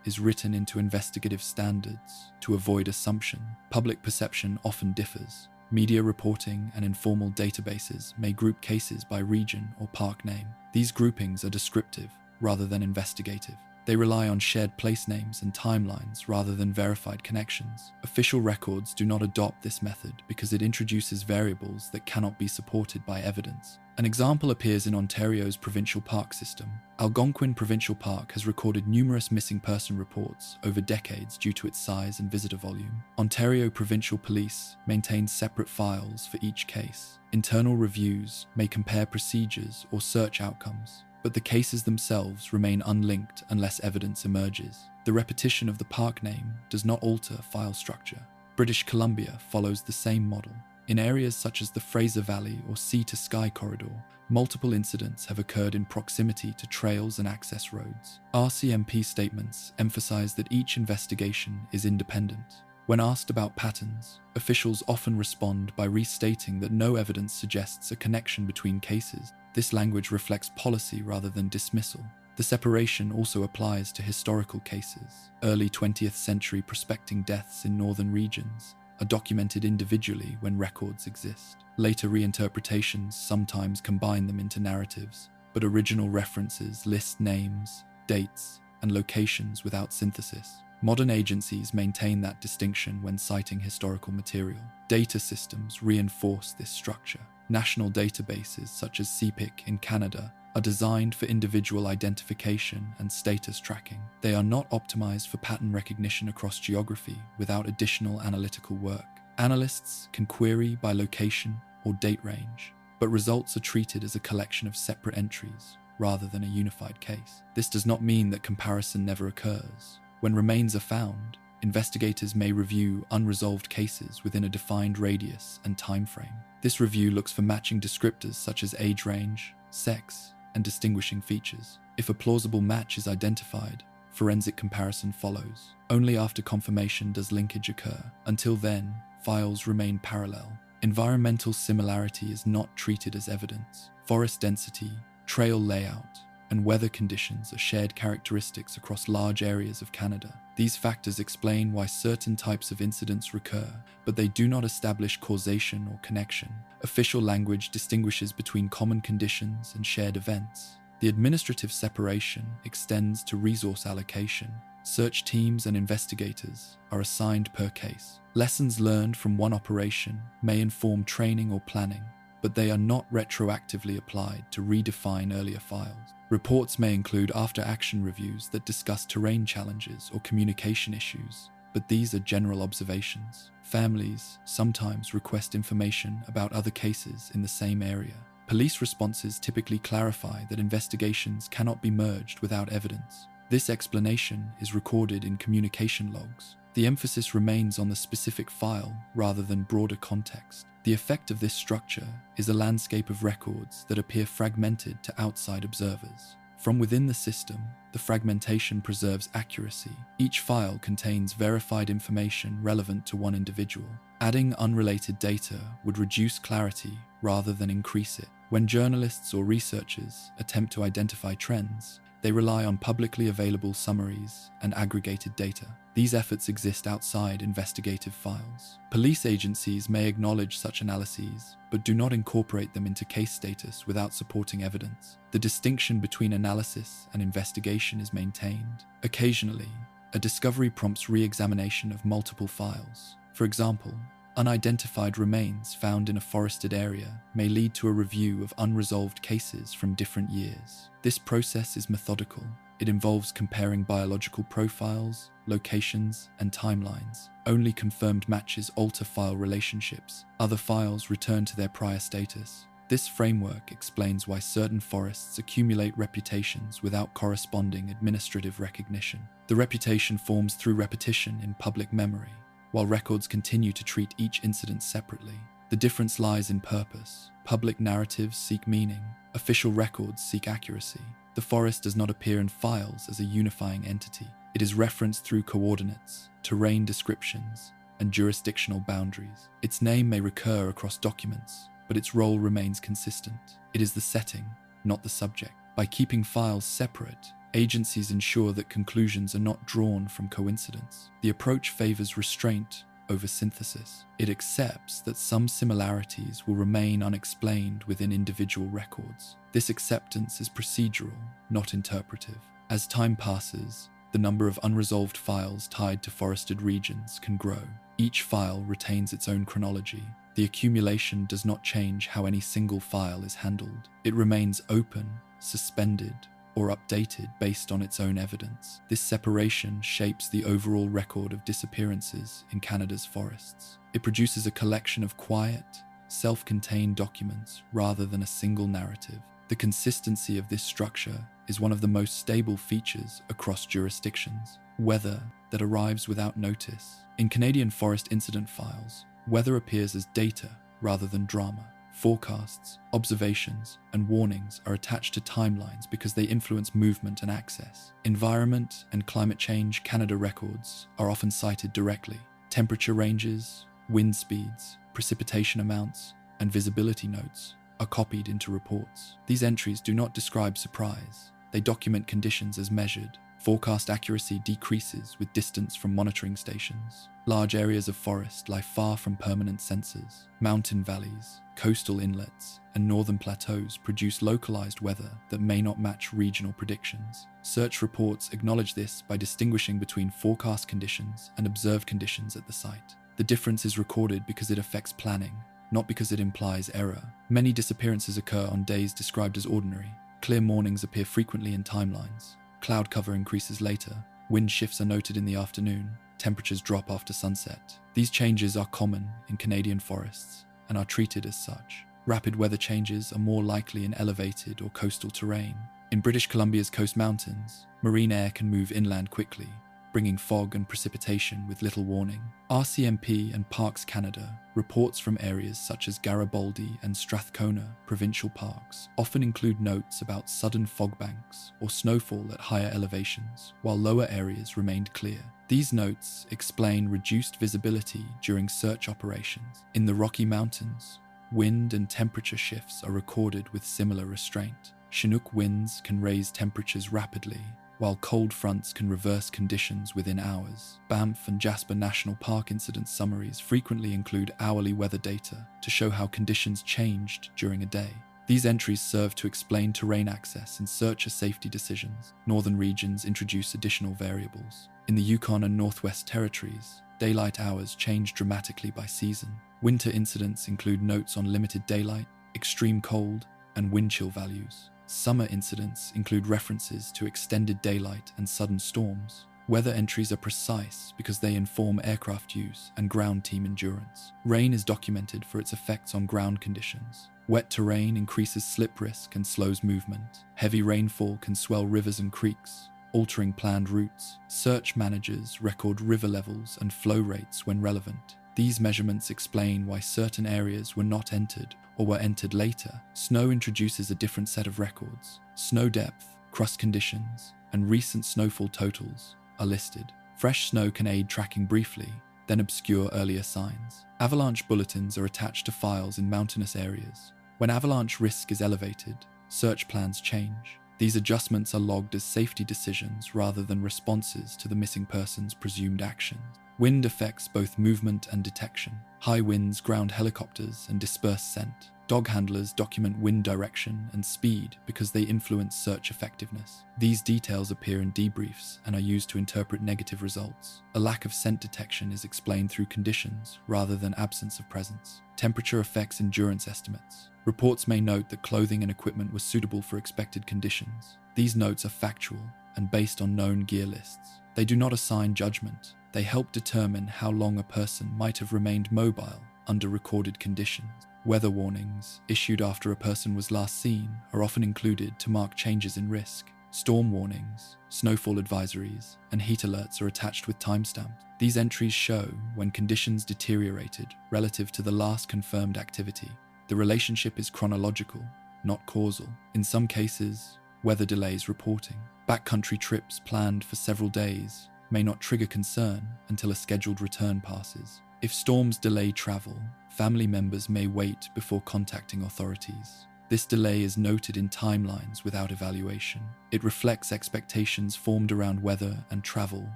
is written into investigative standards to avoid assumption. Public perception often differs. Media reporting and informal databases may group cases by region or park name. These groupings are descriptive rather than investigative. They rely on shared place names and timelines rather than verified connections. Official records do not adopt this method because it introduces variables that cannot be supported by evidence. An example appears in Ontario's provincial park system. Algonquin Provincial Park has recorded numerous missing person reports over decades due to its size and visitor volume. Ontario Provincial Police maintains separate files for each case. Internal reviews may compare procedures or search outcomes, but the cases themselves remain unlinked unless evidence emerges. The repetition of the park name does not alter file structure. British Columbia follows the same model. In areas such as the Fraser Valley or sea-to-sky corridor, multiple incidents have occurred in proximity to trails and access roads. RCMP statements emphasize that each investigation is independent. When asked about patterns, officials often respond by restating that no evidence suggests a connection between cases. This language reflects policy rather than dismissal. The separation also applies to historical cases. Early 20th century prospecting deaths in northern regions are documented individually when records exist. Later reinterpretations sometimes combine them into narratives, but original references list names, dates, and locations without synthesis. Modern agencies maintain that distinction when citing historical material. Data systems reinforce this structure. National databases such as CPIC in Canada are designed for individual identification and status tracking. They are not optimized for pattern recognition across geography without additional analytical work. Analysts can query by location or date range, but results are treated as a collection of separate entries rather than a unified case. This does not mean that comparison never occurs. When remains are found, investigators may review unresolved cases within a defined radius and time frame. This review looks for matching descriptors such as age range, sex, and distinguishing features. If a plausible match is identified, forensic comparison follows. Only after confirmation does linkage occur. Until then, files remain parallel. Environmental similarity is not treated as evidence. Forest density, trail layout, and weather conditions are shared characteristics across large areas of Canada. These factors explain why certain types of incidents recur, but they do not establish causation or connection. Official language distinguishes between common conditions and shared events. The administrative separation extends to resource allocation. Search teams and investigators are assigned per case. Lessons learned from one operation may inform training or planning, but they are not retroactively applied to redefine earlier files. Reports may include after-action reviews that discuss terrain challenges or communication issues, but these are general observations. Families sometimes request information about other cases in the same area. Police responses typically clarify that investigations cannot be merged without evidence. This explanation is recorded in communication logs. The emphasis remains on the specific file rather than broader context. The effect of this structure is a landscape of records that appear fragmented to outside observers. From within the system, the fragmentation preserves accuracy. Each file contains verified information relevant to one individual. Adding unrelated data would reduce clarity rather than increase it. When journalists or researchers attempt to identify trends, they rely on publicly available summaries and aggregated data. These efforts exist outside investigative files. Police agencies may acknowledge such analyses, but do not incorporate them into case status without supporting evidence. The distinction between analysis and investigation is maintained. Occasionally, a discovery prompts re-examination of multiple files. For example, unidentified remains found in a forested area may lead to a review of unresolved cases from different years. This process is methodical. It involves comparing biological profiles, locations, and timelines. Only confirmed matches alter file relationships. Other files return to their prior status. This framework explains why certain forests accumulate reputations without corresponding administrative recognition. The reputation forms through repetition in public memory, while records continue to treat each incident separately. The difference lies in purpose. Public narratives seek meaning. Official records seek accuracy. The forest does not appear in files as a unifying entity. It is referenced through coordinates, terrain descriptions, and jurisdictional boundaries. Its name may recur across documents, but its role remains consistent. It is the setting, not the subject. By keeping files separate, agencies ensure that conclusions are not drawn from coincidence. The approach favors restraint over synthesis. It accepts that some similarities will remain unexplained within individual records. This acceptance is procedural, not interpretive. As time passes, the number of unresolved files tied to forested regions can grow. Each file retains its own chronology. The accumulation does not change how any single file is handled. It remains open, suspended, or updated based on its own evidence. This separation shapes the overall record of disappearances in Canada's forests. It produces a collection of quiet, self-contained documents rather than a single narrative. The consistency of this structure is one of the most stable features across jurisdictions. Weather that arrives without notice. In Canadian forest incident files, weather appears as data rather than drama. Forecasts, observations, and warnings are attached to timelines because they influence movement and access. Environment and climate change Canada records are often cited directly. Temperature ranges, wind speeds, precipitation amounts, and visibility notes are copied into reports. These entries do not describe surprise. They document conditions as measured. Forecast accuracy decreases with distance from monitoring stations. Large areas of forest lie far from permanent sensors. Mountain valleys, coastal inlets, and northern plateaus produce localized weather that may not match regional predictions. Search reports acknowledge this by distinguishing between forecast conditions and observed conditions at the site. The difference is recorded because it affects planning, not because it implies error. Many disappearances occur on days described as ordinary. Clear mornings appear frequently in timelines. Cloud cover increases later. Wind shifts are noted in the afternoon. Temperatures drop after sunset. These changes are common in Canadian forests and are treated as such. Rapid weather changes are more likely in elevated or coastal terrain. In British Columbia's coast mountains, marine air can move inland quickly, bringing fog and precipitation with little warning. RCMP and Parks Canada reports from areas such as Garibaldi and Strathcona provincial parks often include notes about sudden fog banks or snowfall at higher elevations, while lower areas remained clear. These notes explain reduced visibility during search operations. In the Rocky Mountains, wind and temperature shifts are recorded with similar restraint. Chinook winds can raise temperatures rapidly, while cold fronts can reverse conditions within hours. Banff and Jasper National Park incident summaries frequently include hourly weather data to show how conditions changed during a day. These entries serve to explain terrain access and searcher safety decisions. Northern regions introduce additional variables. In the Yukon and Northwest Territories, daylight hours change dramatically by season. Winter incidents include notes on limited daylight, extreme cold, and wind chill values. Summer incidents include references to extended daylight and sudden storms. Weather entries are precise because they inform aircraft use and ground team endurance. Rain is documented for its effects on ground conditions. Wet terrain increases slip risk and slows movement. Heavy rainfall can swell rivers and creeks, altering planned routes. Search managers record river levels and flow rates when relevant. These measurements explain why certain areas were not entered or were entered later. Snow introduces a different set of records. Snow depth, crust conditions, and recent snowfall totals are listed. Fresh snow can aid tracking briefly, then obscure earlier signs. Avalanche bulletins are attached to files in mountainous areas. When avalanche risk is elevated, search plans change. These adjustments are logged as safety decisions rather than responses to the missing person's presumed actions. Wind affects both movement and detection. High winds ground helicopters and disperse scent. Dog handlers document wind direction and speed because they influence search effectiveness. These details appear in debriefs and are used to interpret negative results. A lack of scent detection is explained through conditions rather than absence of presence. Temperature affects endurance estimates. Reports may note that clothing and equipment were suitable for expected conditions. These notes are factual and based on known gear lists. They do not assign judgment. They help determine how long a person might have remained mobile under recorded conditions. Weather warnings, issued after a person was last seen, are often included to mark changes in risk. Storm warnings, snowfall advisories, and heat alerts are attached with timestamps. These entries show when conditions deteriorated relative to the last confirmed activity. The relationship is chronological, not causal. In some cases, weather delays reporting. Backcountry trips planned for several days may not trigger concern until a scheduled return passes. If storms delay travel, family members may wait before contacting authorities. This delay is noted in timelines without evaluation. It reflects expectations formed around weather and travel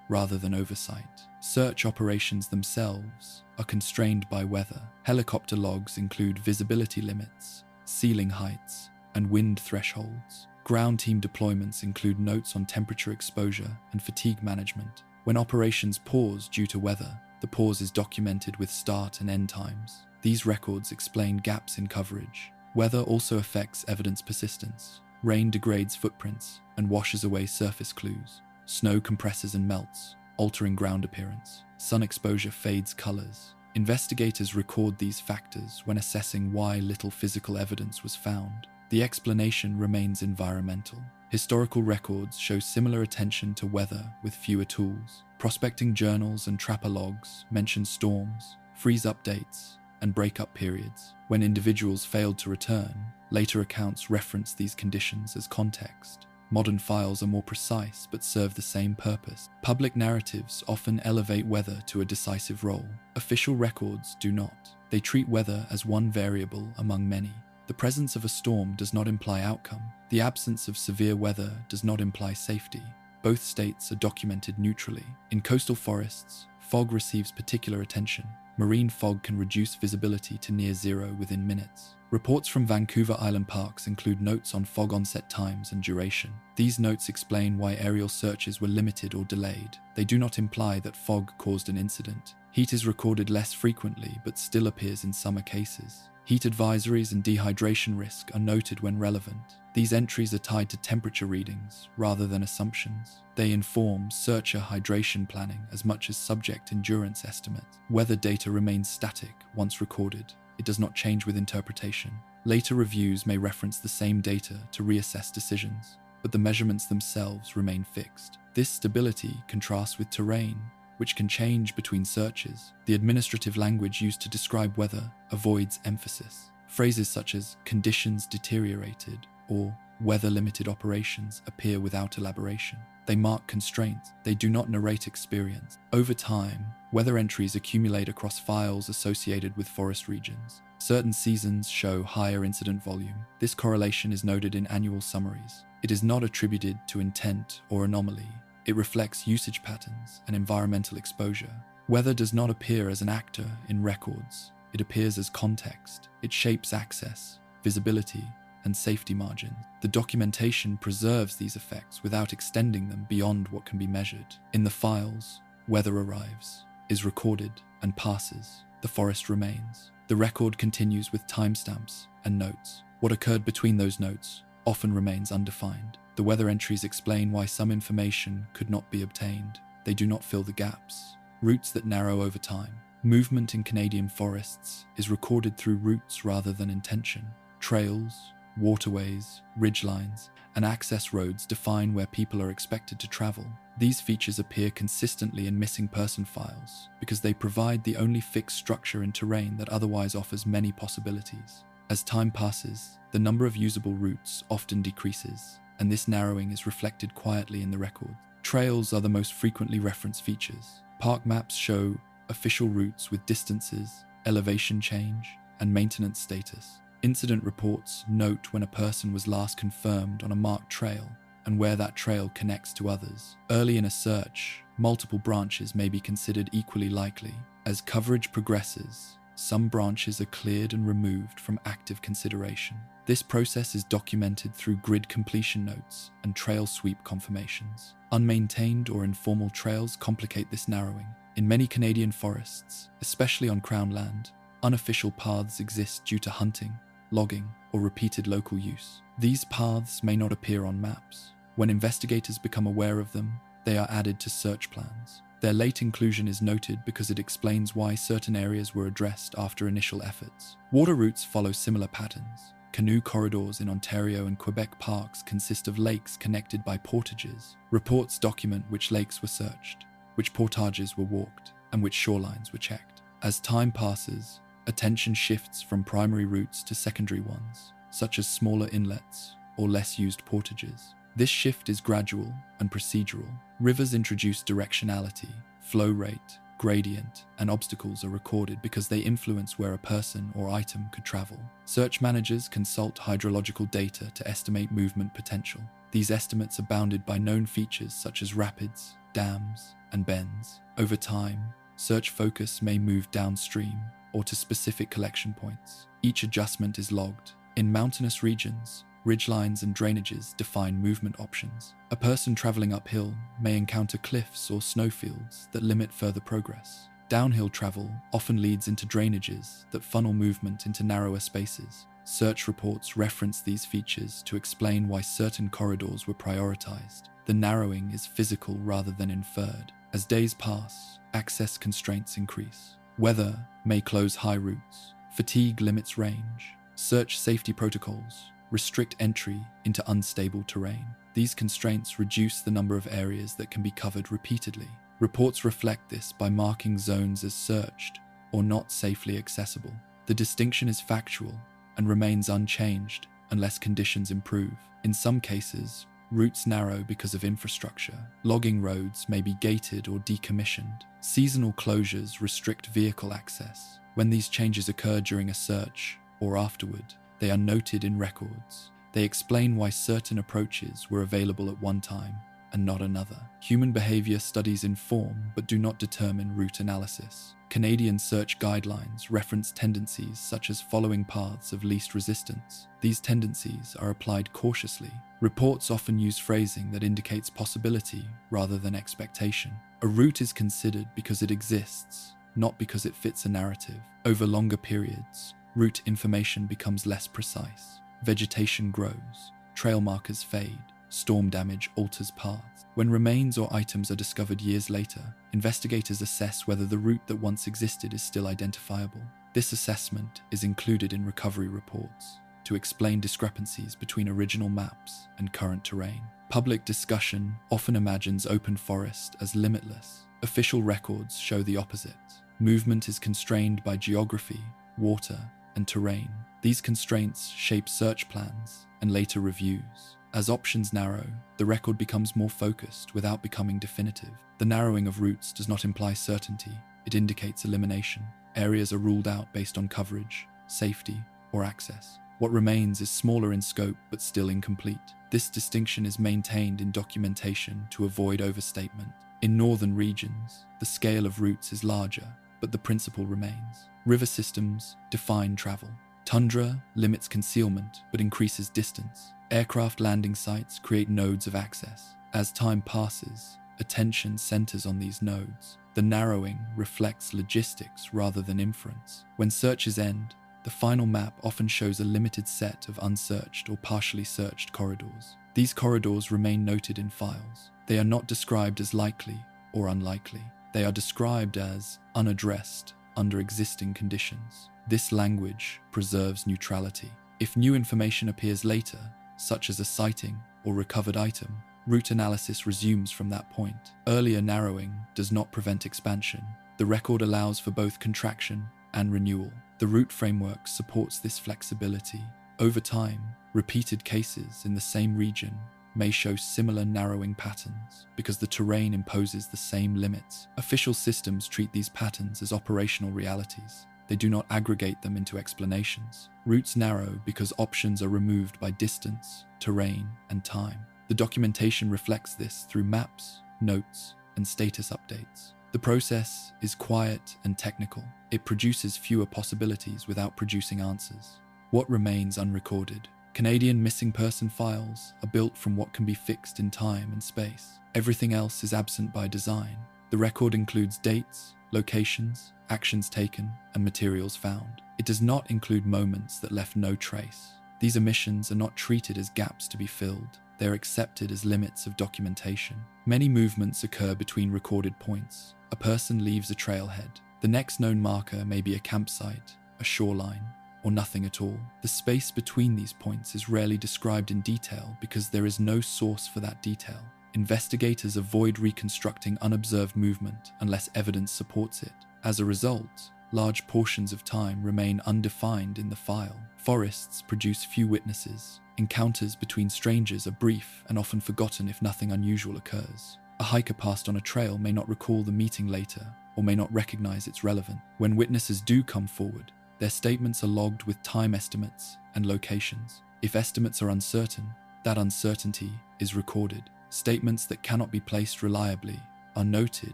rather than oversight. Search operations themselves are constrained by weather. Helicopter logs include visibility limits, ceiling heights, and wind thresholds. Ground team deployments include notes on temperature exposure and fatigue management. When operations pause due to weather, the pause is documented with start and end times. These records explain gaps in coverage. Weather also affects evidence persistence. Rain degrades footprints and washes away surface clues. Snow compresses and melts, altering ground appearance. Sun exposure fades colors. Investigators record these factors when assessing why little physical evidence was found. The explanation remains environmental. Historical records show similar attention to weather with fewer tools. Prospecting journals and trapper logs mention storms, freeze updates, and breakup periods. When individuals failed to return, later accounts reference these conditions as context. Modern files are more precise but serve the same purpose. Public narratives often elevate weather to a decisive role. Official records do not. They treat weather as one variable among many. The presence of a storm does not imply outcome. The absence of severe weather does not imply safety. Both states are documented neutrally. In coastal forests, fog receives particular attention. Marine fog can reduce visibility to near zero within minutes. Reports from Vancouver Island parks include notes on fog onset times and duration. These notes explain why aerial searches were limited or delayed. They do not imply that fog caused an incident. Heat is recorded less frequently but still appears in summer cases. Heat advisories and dehydration risk are noted when relevant. These entries are tied to temperature readings rather than assumptions. They inform searcher hydration planning as much as subject endurance estimates. Weather data remains static once recorded. It does not change with interpretation. Later reviews may reference the same data to reassess decisions, but the measurements themselves remain fixed. This stability contrasts with terrain, which can change between searches. The administrative language used to describe weather avoids emphasis. Phrases such as conditions deteriorated or weather-limited operations appear without elaboration. They mark constraints. They do not narrate experience. Over time, weather entries accumulate across files associated with forest regions. Certain seasons show higher incident volume. This correlation is noted in annual summaries. It is not attributed to intent or anomaly. It reflects usage patterns and environmental exposure. Weather does not appear as an actor in records. It appears as context. It shapes access, visibility, and safety margins. The documentation preserves these effects without extending them beyond what can be measured. In the files, weather arrives, is recorded, and passes. The forest remains. The record continues with timestamps and notes. What occurred between those notes often remains undefined. The weather entries explain why some information could not be obtained. They do not fill the gaps. Routes that narrow over time. Movement in Canadian forests is recorded through routes rather than intention. Trails, waterways, ridgelines, and access roads define where people are expected to travel. These features appear consistently in missing person files because they provide the only fixed structure in terrain that otherwise offers many possibilities. As time passes, the number of usable routes often decreases, and this narrowing is reflected quietly in the record. Trails are the most frequently referenced features. Park maps show official routes with distances, elevation change, and maintenance status. Incident reports note when a person was last confirmed on a marked trail and where that trail connects to others. Early in a search, multiple branches may be considered equally likely. As coverage progresses, some branches are cleared and removed from active consideration. This process is documented through grid completion notes and trail sweep confirmations. Unmaintained or informal trails complicate this narrowing. In many Canadian forests, especially on Crown land, unofficial paths exist due to hunting, logging, or repeated local use. These paths may not appear on maps. When investigators become aware of them, they are added to search plans. Their late inclusion is noted because it explains why certain areas were addressed after initial efforts. Water routes follow similar patterns. Canoe corridors in Ontario and Quebec parks consist of lakes connected by portages. Reports document which lakes were searched, which portages were walked, and which shorelines were checked. As time passes, attention shifts from primary routes to secondary ones, such as smaller inlets or less used portages. This shift is gradual and procedural. Rivers introduce directionality, flow rate, gradient, and obstacles are recorded because they influence where a person or item could travel. Search managers consult hydrological data to estimate movement potential. These estimates are bounded by known features such as rapids, dams, and bends. Over time, search focus may move downstream or to specific collection points. Each adjustment is logged. In mountainous regions, ridgelines and drainages define movement options. A person traveling uphill may encounter cliffs or snowfields that limit further progress. Downhill travel often leads into drainages that funnel movement into narrower spaces. Search reports reference these features to explain why certain corridors were prioritized. The narrowing is physical rather than inferred. As days pass, access constraints increase. Weather may close high routes. Fatigue limits range. Search safety protocols restrict entry into unstable terrain. These constraints reduce the number of areas that can be covered repeatedly. Reports reflect this by marking zones as searched or not safely accessible. The distinction is factual and remains unchanged unless conditions improve. In some cases, routes narrow because of infrastructure. Logging roads may be gated or decommissioned. Seasonal closures restrict vehicle access. When these changes occur during a search or afterward, they are noted in records. They explain why certain approaches were available at one time and not another. Human behavior studies inform but do not determine route analysis. Canadian search guidelines reference tendencies such as following paths of least resistance. These tendencies are applied cautiously. Reports often use phrasing that indicates possibility rather than expectation. A route is considered because it exists, not because it fits a narrative. Over longer periods, route information becomes less precise. Vegetation grows, trail markers fade, storm damage alters paths. When remains or items are discovered years later, investigators assess whether the route that once existed is still identifiable. This assessment is included in recovery reports to explain discrepancies between original maps and current terrain. Public discussion often imagines open forest as limitless. Official records show the opposite. Movement is constrained by geography, water, and terrain. These constraints shape search plans and later reviews. As options narrow, the record becomes more focused without becoming definitive. The narrowing of routes does not imply certainty, it indicates elimination. Areas are ruled out based on coverage, safety, or access. What remains is smaller in scope but still incomplete. This distinction is maintained in documentation to avoid overstatement. In northern regions, the scale of routes is larger, but the principle remains. River systems define travel. Tundra limits concealment but increases distance. Aircraft landing sites create nodes of access. As time passes, attention centers on these nodes. The narrowing reflects logistics rather than inference. When searches end, the final map often shows a limited set of unsearched or partially searched corridors. These corridors remain noted in files. They are not described as likely or unlikely. They are described as unaddressed under existing conditions. This language preserves neutrality. If new information appears later, such as a sighting or recovered item, route analysis resumes from that point. Earlier narrowing does not prevent expansion. The record allows for both contraction and renewal. The route framework supports this flexibility. Over time, repeated cases in the same region may show similar narrowing patterns because the terrain imposes the same limits. Official systems treat these patterns as operational realities. They do not aggregate them into explanations. Routes narrow because options are removed by distance, terrain, and time. The documentation reflects this through maps, notes, and status updates. The process is quiet and technical. It produces fewer possibilities without producing answers. What remains unrecorded? Canadian missing person files are built from what can be fixed in time and space. Everything else is absent by design. The record includes dates, locations, actions taken, and materials found. It does not include moments that left no trace. These omissions are not treated as gaps to be filled. They are accepted as limits of documentation. Many movements occur between recorded points. A person leaves a trailhead. The next known marker may be a campsite, a shoreline, or nothing at all. The space between these points is rarely described in detail because there is no source for that detail. Investigators avoid reconstructing unobserved movement unless evidence supports it. As a result, large portions of time remain undefined in the file. Forests produce few witnesses. Encounters between strangers are brief and often forgotten if nothing unusual occurs. A hiker passed on a trail may not recall the meeting later or may not recognize its relevance. When witnesses do come forward, their statements are logged with time estimates and locations. If estimates are uncertain, that uncertainty is recorded. Statements that cannot be placed reliably are noted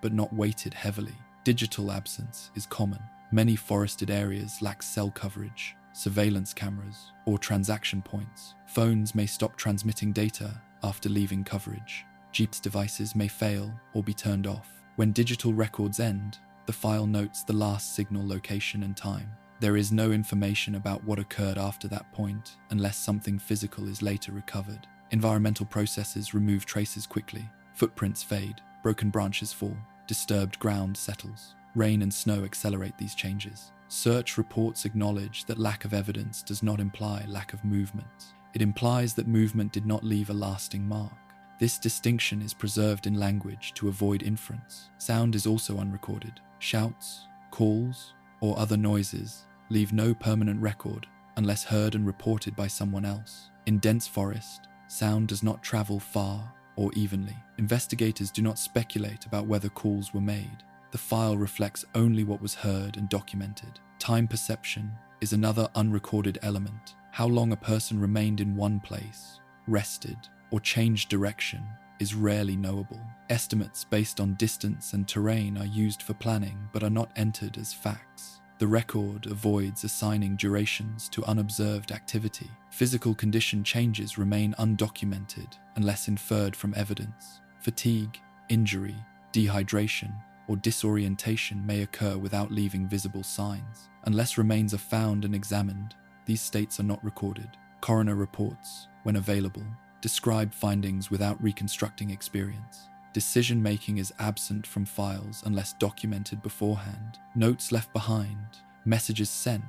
but not weighted heavily. Digital absence is common. Many forested areas lack cell coverage, surveillance cameras, or transaction points. Phones may stop transmitting data after leaving coverage. GPS devices may fail or be turned off. When digital records end, the file notes the last signal location and time. There is no information about what occurred after that point unless something physical is later recovered. Environmental processes remove traces quickly. Footprints fade, broken branches fall, disturbed ground settles. Rain and snow accelerate these changes. Search reports acknowledge that lack of evidence does not imply lack of movement. It implies that movement did not leave a lasting mark. This distinction is preserved in language to avoid inference. Sound is also unrecorded. Shouts, Calls, or other noises, leave no permanent record unless heard and reported by someone else. In dense forest, sound does not travel far or evenly. Investigators do not speculate about whether calls were made. The file reflects only what was heard and documented. Time perception is another unrecorded element. How long a person remained in one place, rested, or changed direction is rarely knowable. Estimates based on distance and terrain are used for planning but are not entered as facts. The record avoids assigning durations to unobserved activity. Physical condition changes remain undocumented unless inferred from evidence. Fatigue, injury, dehydration, or disorientation may occur without leaving visible signs. Unless remains are found and examined, these states are not recorded. Coroner reports, when available, describe findings without reconstructing experience. Decision-making is absent from files unless documented beforehand. Notes left behind, messages sent,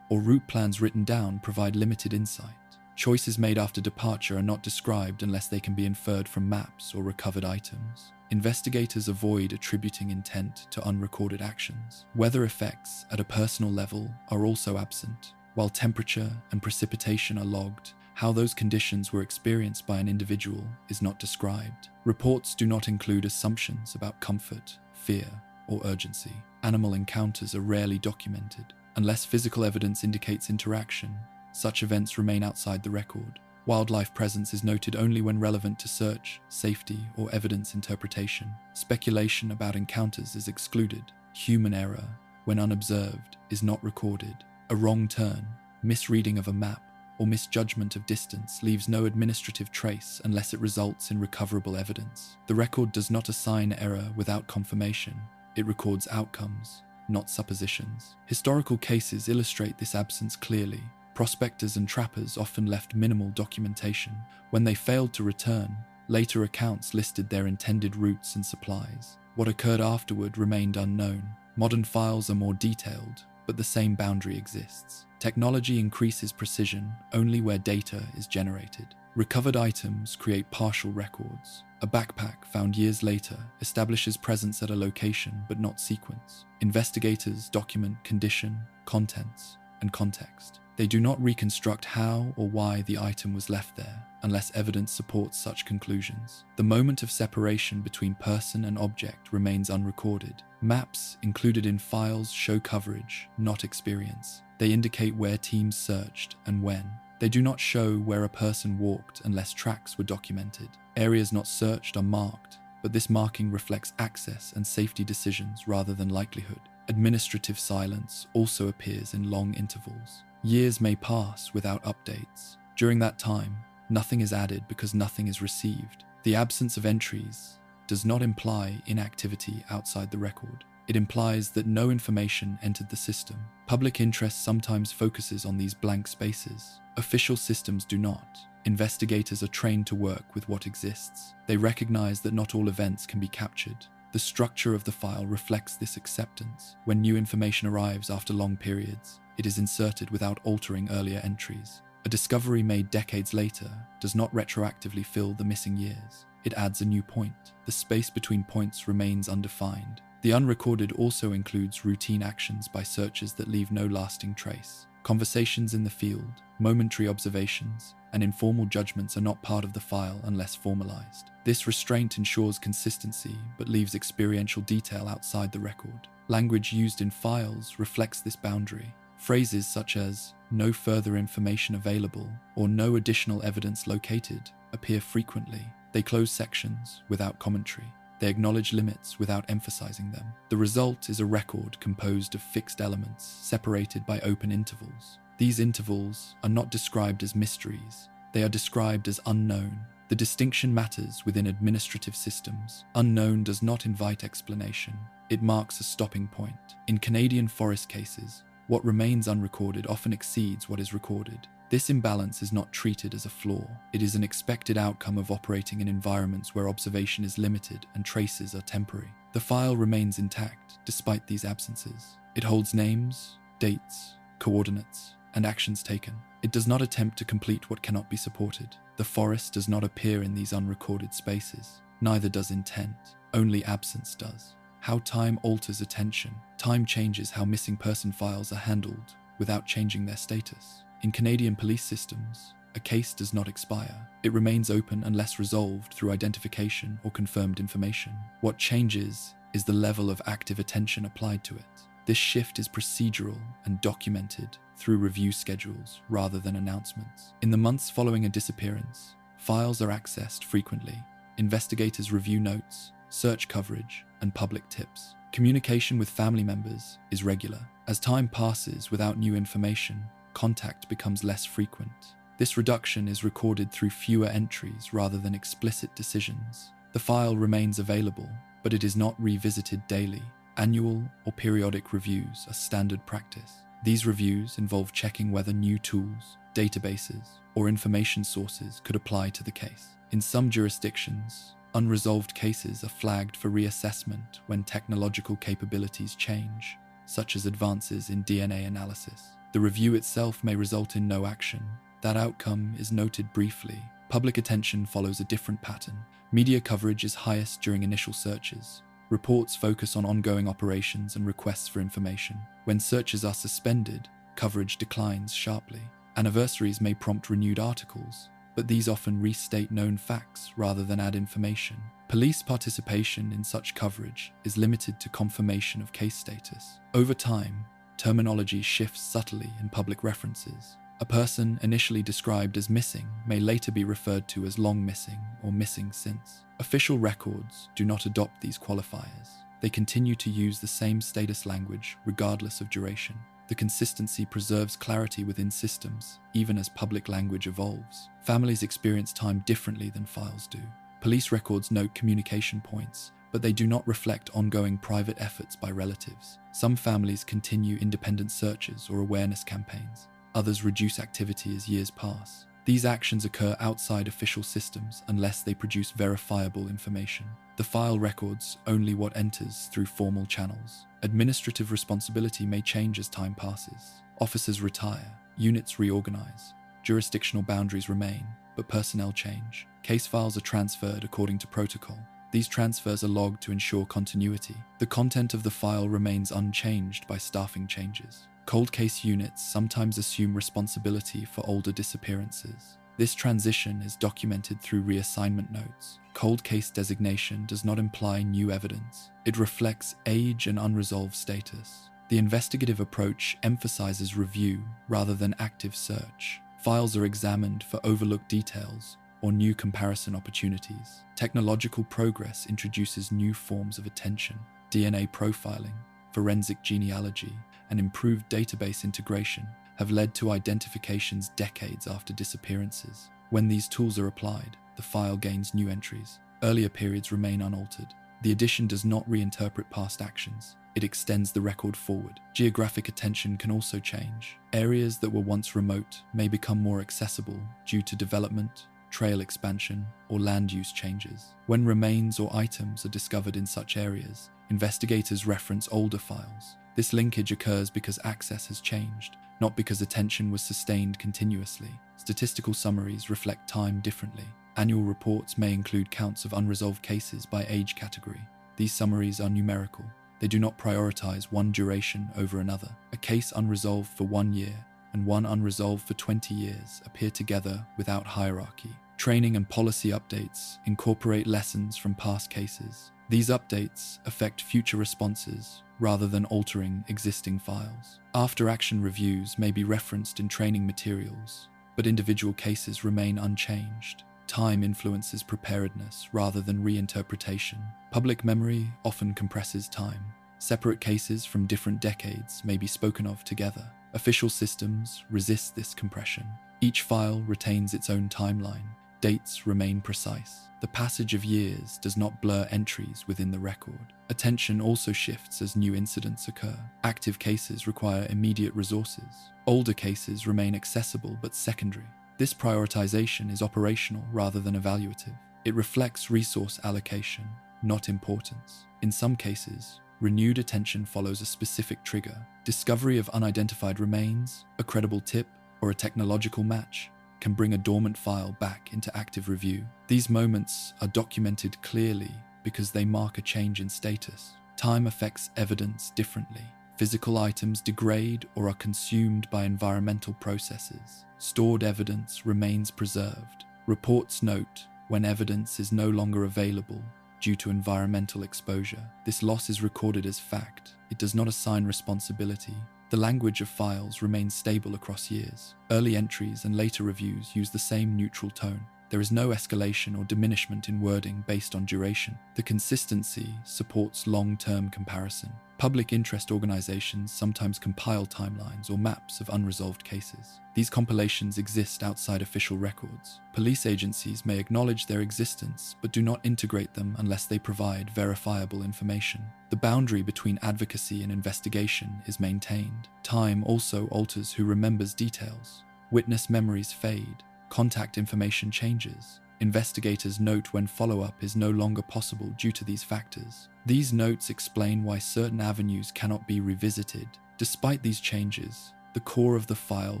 or route plans written down provide limited insight. Choices made after departure are not described unless they can be inferred from maps or recovered items. Investigators avoid attributing intent to unrecorded actions. Weather effects at a personal level are also absent. While temperature and precipitation are logged, how those conditions were experienced by an individual is not described. Reports do not include assumptions about comfort, fear, or urgency. Animal encounters are rarely documented. Unless physical evidence indicates interaction, such events remain outside the record. Wildlife presence is noted only when relevant to search, safety, or evidence interpretation. Speculation about encounters is excluded. Human error, when unobserved, is not recorded. A wrong turn, misreading of a map, or misjudgment of distance leaves no administrative trace unless it results in recoverable evidence. The record does not assign error without confirmation. It records outcomes, not suppositions. Historical cases illustrate this absence clearly. Prospectors and trappers often left minimal documentation. When they failed to return, later accounts listed their intended routes and supplies. What occurred afterward remained unknown. Modern files are more detailed, but the same boundary exists. Technology increases precision only where data is generated. Recovered items create partial records. A backpack found years later establishes presence at a location but not sequence. Investigators document condition, contents, and context. They do not reconstruct how or why the item was left there unless evidence supports such conclusions. The moment of separation between person and object remains unrecorded. Maps included in files show coverage, not experience. They indicate where teams searched and when. They do not show where a person walked unless tracks were documented. Areas not searched are marked, but this marking reflects access and safety decisions rather than likelihood. Administrative silence also appears in long intervals. Years may pass without updates. During that time, nothing is added because nothing is received. The absence of entries does not imply inactivity outside the record. It implies that no information entered the system. Public interest sometimes focuses on these blank spaces. Official systems do not. Investigators are trained to work with what exists. They recognize that not all events can be captured. The structure of the file reflects this acceptance. When new information arrives after long periods, it is inserted without altering earlier entries. A discovery made decades later does not retroactively fill the missing years. It adds a new point. The space between points remains undefined. The unrecorded also includes routine actions by searchers that leave no lasting trace. Conversations in the field, momentary observations, and informal judgments are not part of the file unless formalized. This restraint ensures consistency but leaves experiential detail outside the record. Language used in files reflects this boundary. Phrases such as "no further information available" or "no additional evidence located" appear frequently. They close sections without commentary. They acknowledge limits without emphasizing them. The result is a record composed of fixed elements separated by open intervals. These intervals are not described as mysteries. They are described as unknown. The distinction matters within administrative systems. Unknown does not invite explanation. It marks a stopping point. In Canadian forest cases, what remains unrecorded often exceeds what is recorded. This imbalance is not treated as a flaw. It is an expected outcome of operating in environments where observation is limited and traces are temporary. The file remains intact despite these absences. It holds names, dates, coordinates, and actions taken. It does not attempt to complete what cannot be supported. The forest does not appear in these unrecorded spaces. Neither does intent. Only absence does. How time alters attention. Time changes how missing person files are handled without changing their status. In Canadian police systems, a case does not expire. It remains open unless resolved through identification or confirmed information. What changes is the level of active attention applied to it. This shift is procedural and documented through review schedules rather than announcements. In the months following a disappearance, files are accessed frequently. Investigators review notes, search coverage, and public tips. Communication with family members is regular. As time passes without new information, contact becomes less frequent. This reduction is recorded through fewer entries rather than explicit decisions. The file remains available, but it is not revisited daily. Annual or periodic reviews are standard practice. These reviews involve checking whether new tools, databases, or information sources could apply to the case. In some jurisdictions, unresolved cases are flagged for reassessment when technological capabilities change, such as advances in DNA analysis. The review itself may result in no action. That outcome is noted briefly. Public attention follows a different pattern. Media coverage is highest during initial searches. Reports focus on ongoing operations and requests for information. When searches are suspended, coverage declines sharply. Anniversaries may prompt renewed articles, but these often restate known facts rather than add information. Police participation in such coverage is limited to confirmation of case status. Over time, terminology shifts subtly in public references. A person initially described as missing may later be referred to as long missing or missing since. Official records do not adopt these qualifiers. They continue to use the same status language regardless of duration. The consistency preserves clarity within systems, even as public language evolves. Families experience time differently than files do. Police records note communication points, but they do not reflect ongoing private efforts by relatives. Some families continue independent searches or awareness campaigns. Others reduce activity as years pass. These actions occur outside official systems unless they produce verifiable information. The file records only what enters through formal channels. Administrative responsibility may change as time passes. Officers retire, units reorganize, jurisdictional boundaries remain, but personnel change. Case files are transferred according to protocol. These transfers are logged to ensure continuity. The content of the file remains unchanged by staffing changes. Cold case units sometimes assume responsibility for older disappearances. This transition is documented through reassignment notes. Cold case designation does not imply new evidence. It reflects age and unresolved status. The investigative approach emphasizes review rather than active search. Files are examined for overlooked details or new comparison opportunities. Technological progress introduces new forms of attention. DNA profiling, forensic genealogy, and improved database integration have led to identifications decades after disappearances. When these tools are applied, the file gains new entries. Earlier periods remain unaltered. The addition does not reinterpret past actions. It extends the record forward. Geographic attention can also change. Areas that were once remote may become more accessible due to development, trail expansion, or land use changes. When remains or items are discovered in such areas, investigators reference older files. This linkage occurs because access has changed, not because attention was sustained continuously. Statistical summaries reflect time differently. Annual reports may include counts of unresolved cases by age category. These summaries are numerical. They do not prioritize one duration over another. A case unresolved for 1 year and one unresolved for 20 years appear together without hierarchy. Training and policy updates incorporate lessons from past cases. These updates affect future responses rather than altering existing files. After-action reviews may be referenced in training materials, but individual cases remain unchanged. Time influences preparedness rather than reinterpretation. Public memory often compresses time. Separate cases from different decades may be spoken of together. Official systems resist this compression. Each file retains its own timeline. Dates remain precise. The passage of years does not blur entries within the record. Attention also shifts as new incidents occur. Active cases require immediate resources. Older cases remain accessible but secondary. This prioritization is operational rather than evaluative. It reflects resource allocation, not importance. In some cases, renewed attention follows a specific trigger. Discovery of unidentified remains, a credible tip, or a technological match can bring a dormant file back into active review. These moments are documented clearly because they mark a change in status. Time affects evidence differently. Physical items degrade or are consumed by environmental processes. Stored evidence remains preserved. Reports note when evidence is no longer available due to environmental exposure. This loss is recorded as fact. It does not assign responsibility. The language of files remains stable across years. Early entries and later reviews use the same neutral tone. There is no escalation or diminishment in wording based on duration. The consistency supports long-term comparison. Public interest organizations sometimes compile timelines or maps of unresolved cases. These compilations exist outside official records. Police agencies may acknowledge their existence but do not integrate them unless they provide verifiable information. The boundary between advocacy and investigation is maintained. Time also alters who remembers details. Witness memories fade. Contact information changes. Investigators note when follow-up is no longer possible due to these factors. These notes explain why certain avenues cannot be revisited. Despite these changes, the core of the file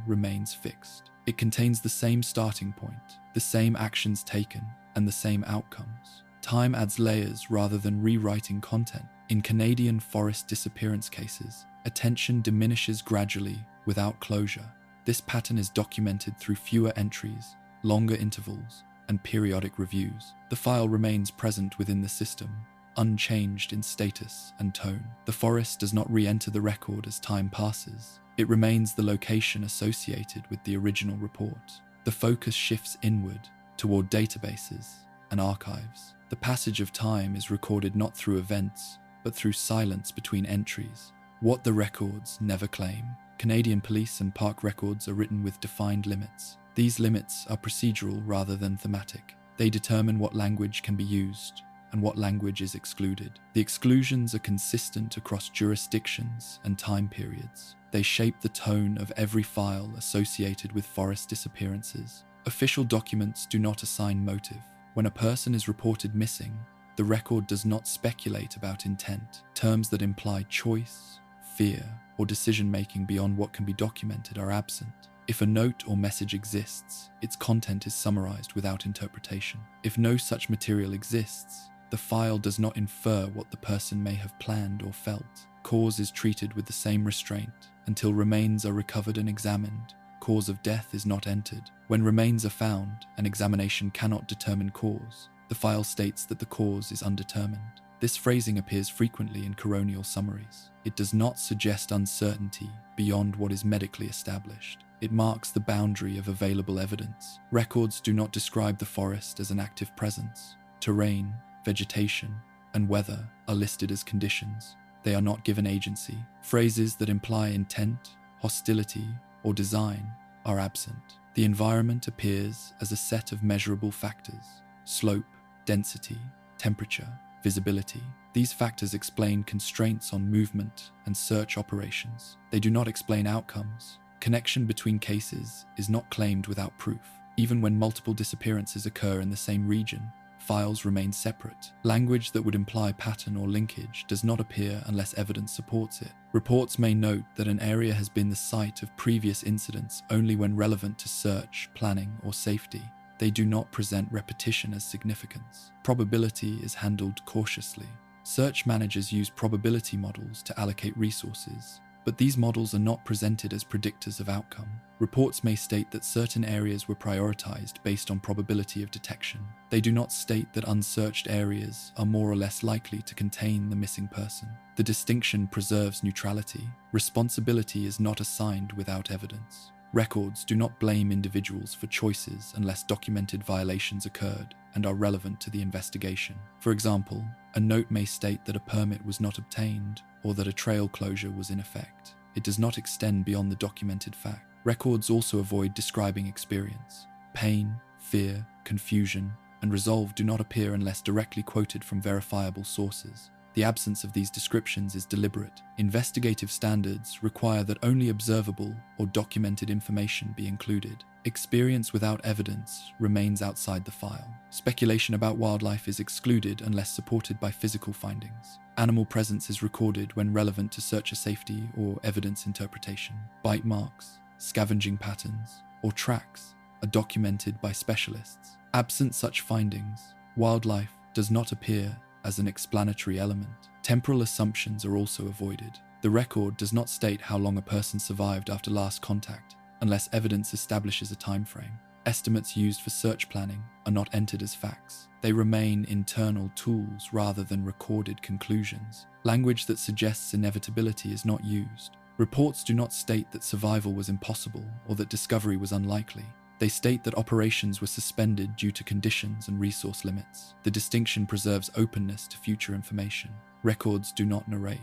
remains fixed. It contains the same starting point, the same actions taken, and the same outcomes. Time adds layers rather than rewriting content. In Canadian forest disappearance cases, attention diminishes gradually without closure. This pattern is documented through fewer entries, longer intervals, and periodic reviews. The file remains present within the system, unchanged in status and tone. The forest does not re-enter the record as time passes. It remains the location associated with the original report. The focus shifts inward, toward databases and archives. The passage of time is recorded not through events, but through silence between entries. What the records never claim. Canadian police and park records are written with defined limits. These limits are procedural rather than thematic. They determine what language can be used and what language is excluded. The exclusions are consistent across jurisdictions and time periods. They shape the tone of every file associated with forest disappearances. Official documents do not assign motive. When a person is reported missing, the record does not speculate about intent. Terms that imply choice, fear, or decision-making beyond what can be documented are absent. If a note or message exists, its content is summarized without interpretation. If no such material exists, the file does not infer what the person may have planned or felt. Cause is treated with the same restraint until remains are recovered and examined. Cause of death is not entered. When remains are found, an examination cannot determine cause. The file states that the cause is undetermined. This phrasing appears frequently in coronial summaries. It does not suggest uncertainty beyond what is medically established. It marks the boundary of available evidence. Records do not describe the forest as an active presence. Terrain, vegetation, and weather are listed as conditions. They are not given agency. Phrases that imply intent, hostility, or design are absent. The environment appears as a set of measurable factors: slope, density, temperature, visibility. These factors explain constraints on movement and search operations. They do not explain outcomes. Connection between cases is not claimed without proof. Even when multiple disappearances occur in the same region, files remain separate. Language that would imply pattern or linkage does not appear unless evidence supports it. Reports may note that an area has been the site of previous incidents only when relevant to search, planning, or safety. They do not present repetition as significance. Probability is handled cautiously. Search managers use probability models to allocate resources, but these models are not presented as predictors of outcome. Reports may state that certain areas were prioritized based on probability of detection. They do not state that unsearched areas are more or less likely to contain the missing person. The distinction preserves neutrality. Responsibility is not assigned without evidence. Records do not blame individuals for choices unless documented violations occurred and are relevant to the investigation. For example, a note may state that a permit was not obtained or that a trail closure was in effect. It does not extend beyond the documented fact. Records also avoid describing experience. Pain, fear, confusion, and resolve do not appear unless directly quoted from verifiable sources. The absence of these descriptions is deliberate. Investigative standards require that only observable or documented information be included. Experience without evidence remains outside the file. Speculation about wildlife is excluded unless supported by physical findings. Animal presence is recorded when relevant to searcher safety or evidence interpretation. Bite marks, scavenging patterns, or tracks are documented by specialists. Absent such findings, wildlife does not appear as an explanatory element. Temporal assumptions are also avoided. The record does not state how long a person survived after last contact, unless evidence establishes a time frame. Estimates used for search planning are not entered as facts. They remain internal tools rather than recorded conclusions. Language that suggests inevitability is not used. Reports do not state that survival was impossible or that discovery was unlikely. They state that operations were suspended due to conditions and resource limits. The distinction preserves openness to future information. Records do not narrate.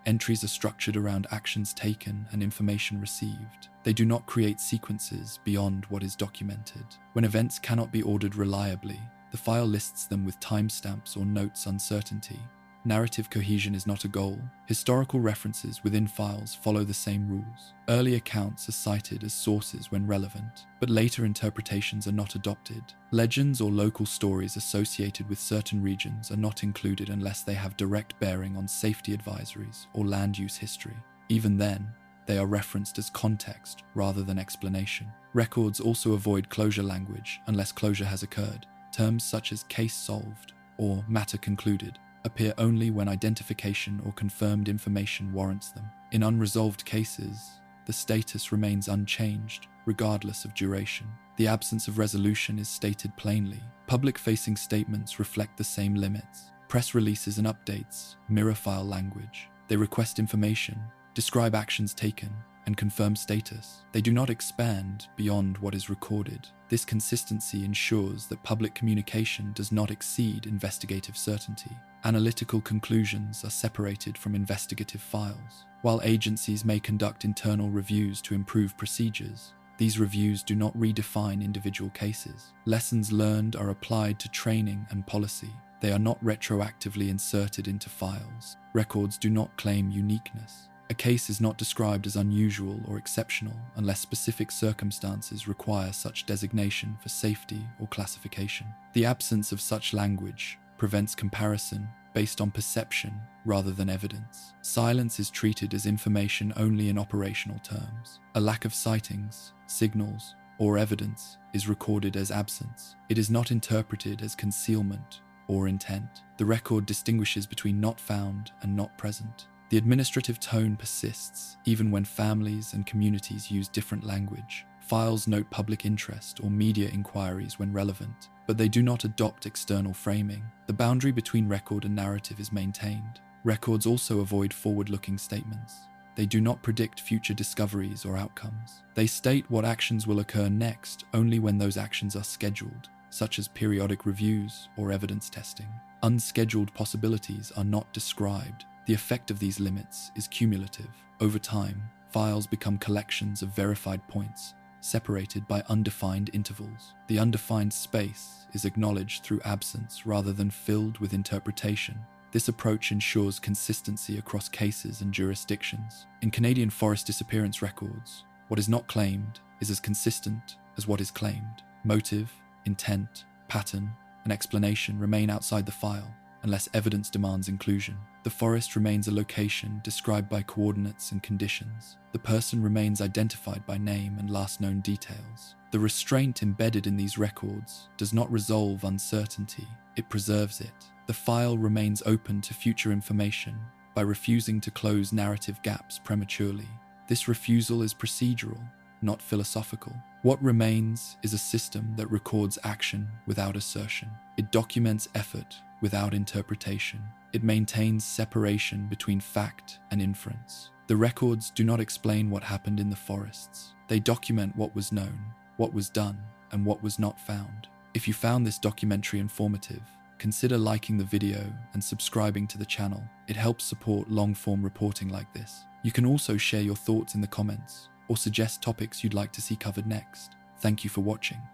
Entries are structured around actions taken and information received. They do not create sequences beyond what is documented. When events cannot be ordered reliably, the file lists them with timestamps or notes uncertainty. Narrative cohesion is not a goal. Historical references within files follow the same rules. Early accounts are cited as sources when relevant, but later interpretations are not adopted. Legends or local stories associated with certain regions are not included unless they have direct bearing on safety advisories or land use history. Even then, they are referenced as context rather than explanation. Records also avoid closure language unless closure has occurred. Terms such as case solved or matter concluded appear only when identification or confirmed information warrants them. In unresolved cases, the status remains unchanged, regardless of duration. The absence of resolution is stated plainly. Public-facing statements reflect the same limits. Press releases and updates mirror file language. They request information, describe actions taken, and confirm status. They do not expand beyond what is recorded. This consistency ensures that public communication does not exceed investigative certainty. Analytical conclusions are separated from investigative files. While agencies may conduct internal reviews to improve procedures, these reviews do not redefine individual cases. Lessons learned are applied to training and policy. They are not retroactively inserted into files. Records do not claim uniqueness. A case is not described as unusual or exceptional unless specific circumstances require such designation for safety or classification. The absence of such language prevents comparison based on perception rather than evidence. Silence is treated as information only in operational terms. A lack of sightings, signals, or evidence is recorded as absence. It is not interpreted as concealment or intent. The record distinguishes between not found and not present. The administrative tone persists, even when families and communities use different language. Files note public interest or media inquiries when relevant, but they do not adopt external framing. The boundary between record and narrative is maintained. Records also avoid forward-looking statements. They do not predict future discoveries or outcomes. They state what actions will occur next only when those actions are scheduled, such as periodic reviews or evidence testing. Unscheduled possibilities are not described. The effect of these limits is cumulative. Over time, files become collections of verified points, separated by undefined intervals. The undefined space is acknowledged through absence rather than filled with interpretation. This approach ensures consistency across cases and jurisdictions. In Canadian forest disappearance records, what is not claimed is as consistent as what is claimed. Motive, intent, pattern, and explanation remain outside the file, unless evidence demands inclusion. The forest remains a location described by coordinates and conditions. The person remains identified by name and last known details. The restraint embedded in these records does not resolve uncertainty, it preserves it. The file remains open to future information by refusing to close narrative gaps prematurely. This refusal is procedural, not philosophical. What remains is a system that records action without assertion. It documents effort without interpretation. It maintains separation between fact and inference. The records do not explain what happened in the forests. They document what was known, what was done, and what was not found. If you found this documentary informative, consider liking the video and subscribing to the channel. It helps support long-form reporting like this. You can also share your thoughts in the comments or suggest topics you'd like to see covered next. Thank you for watching.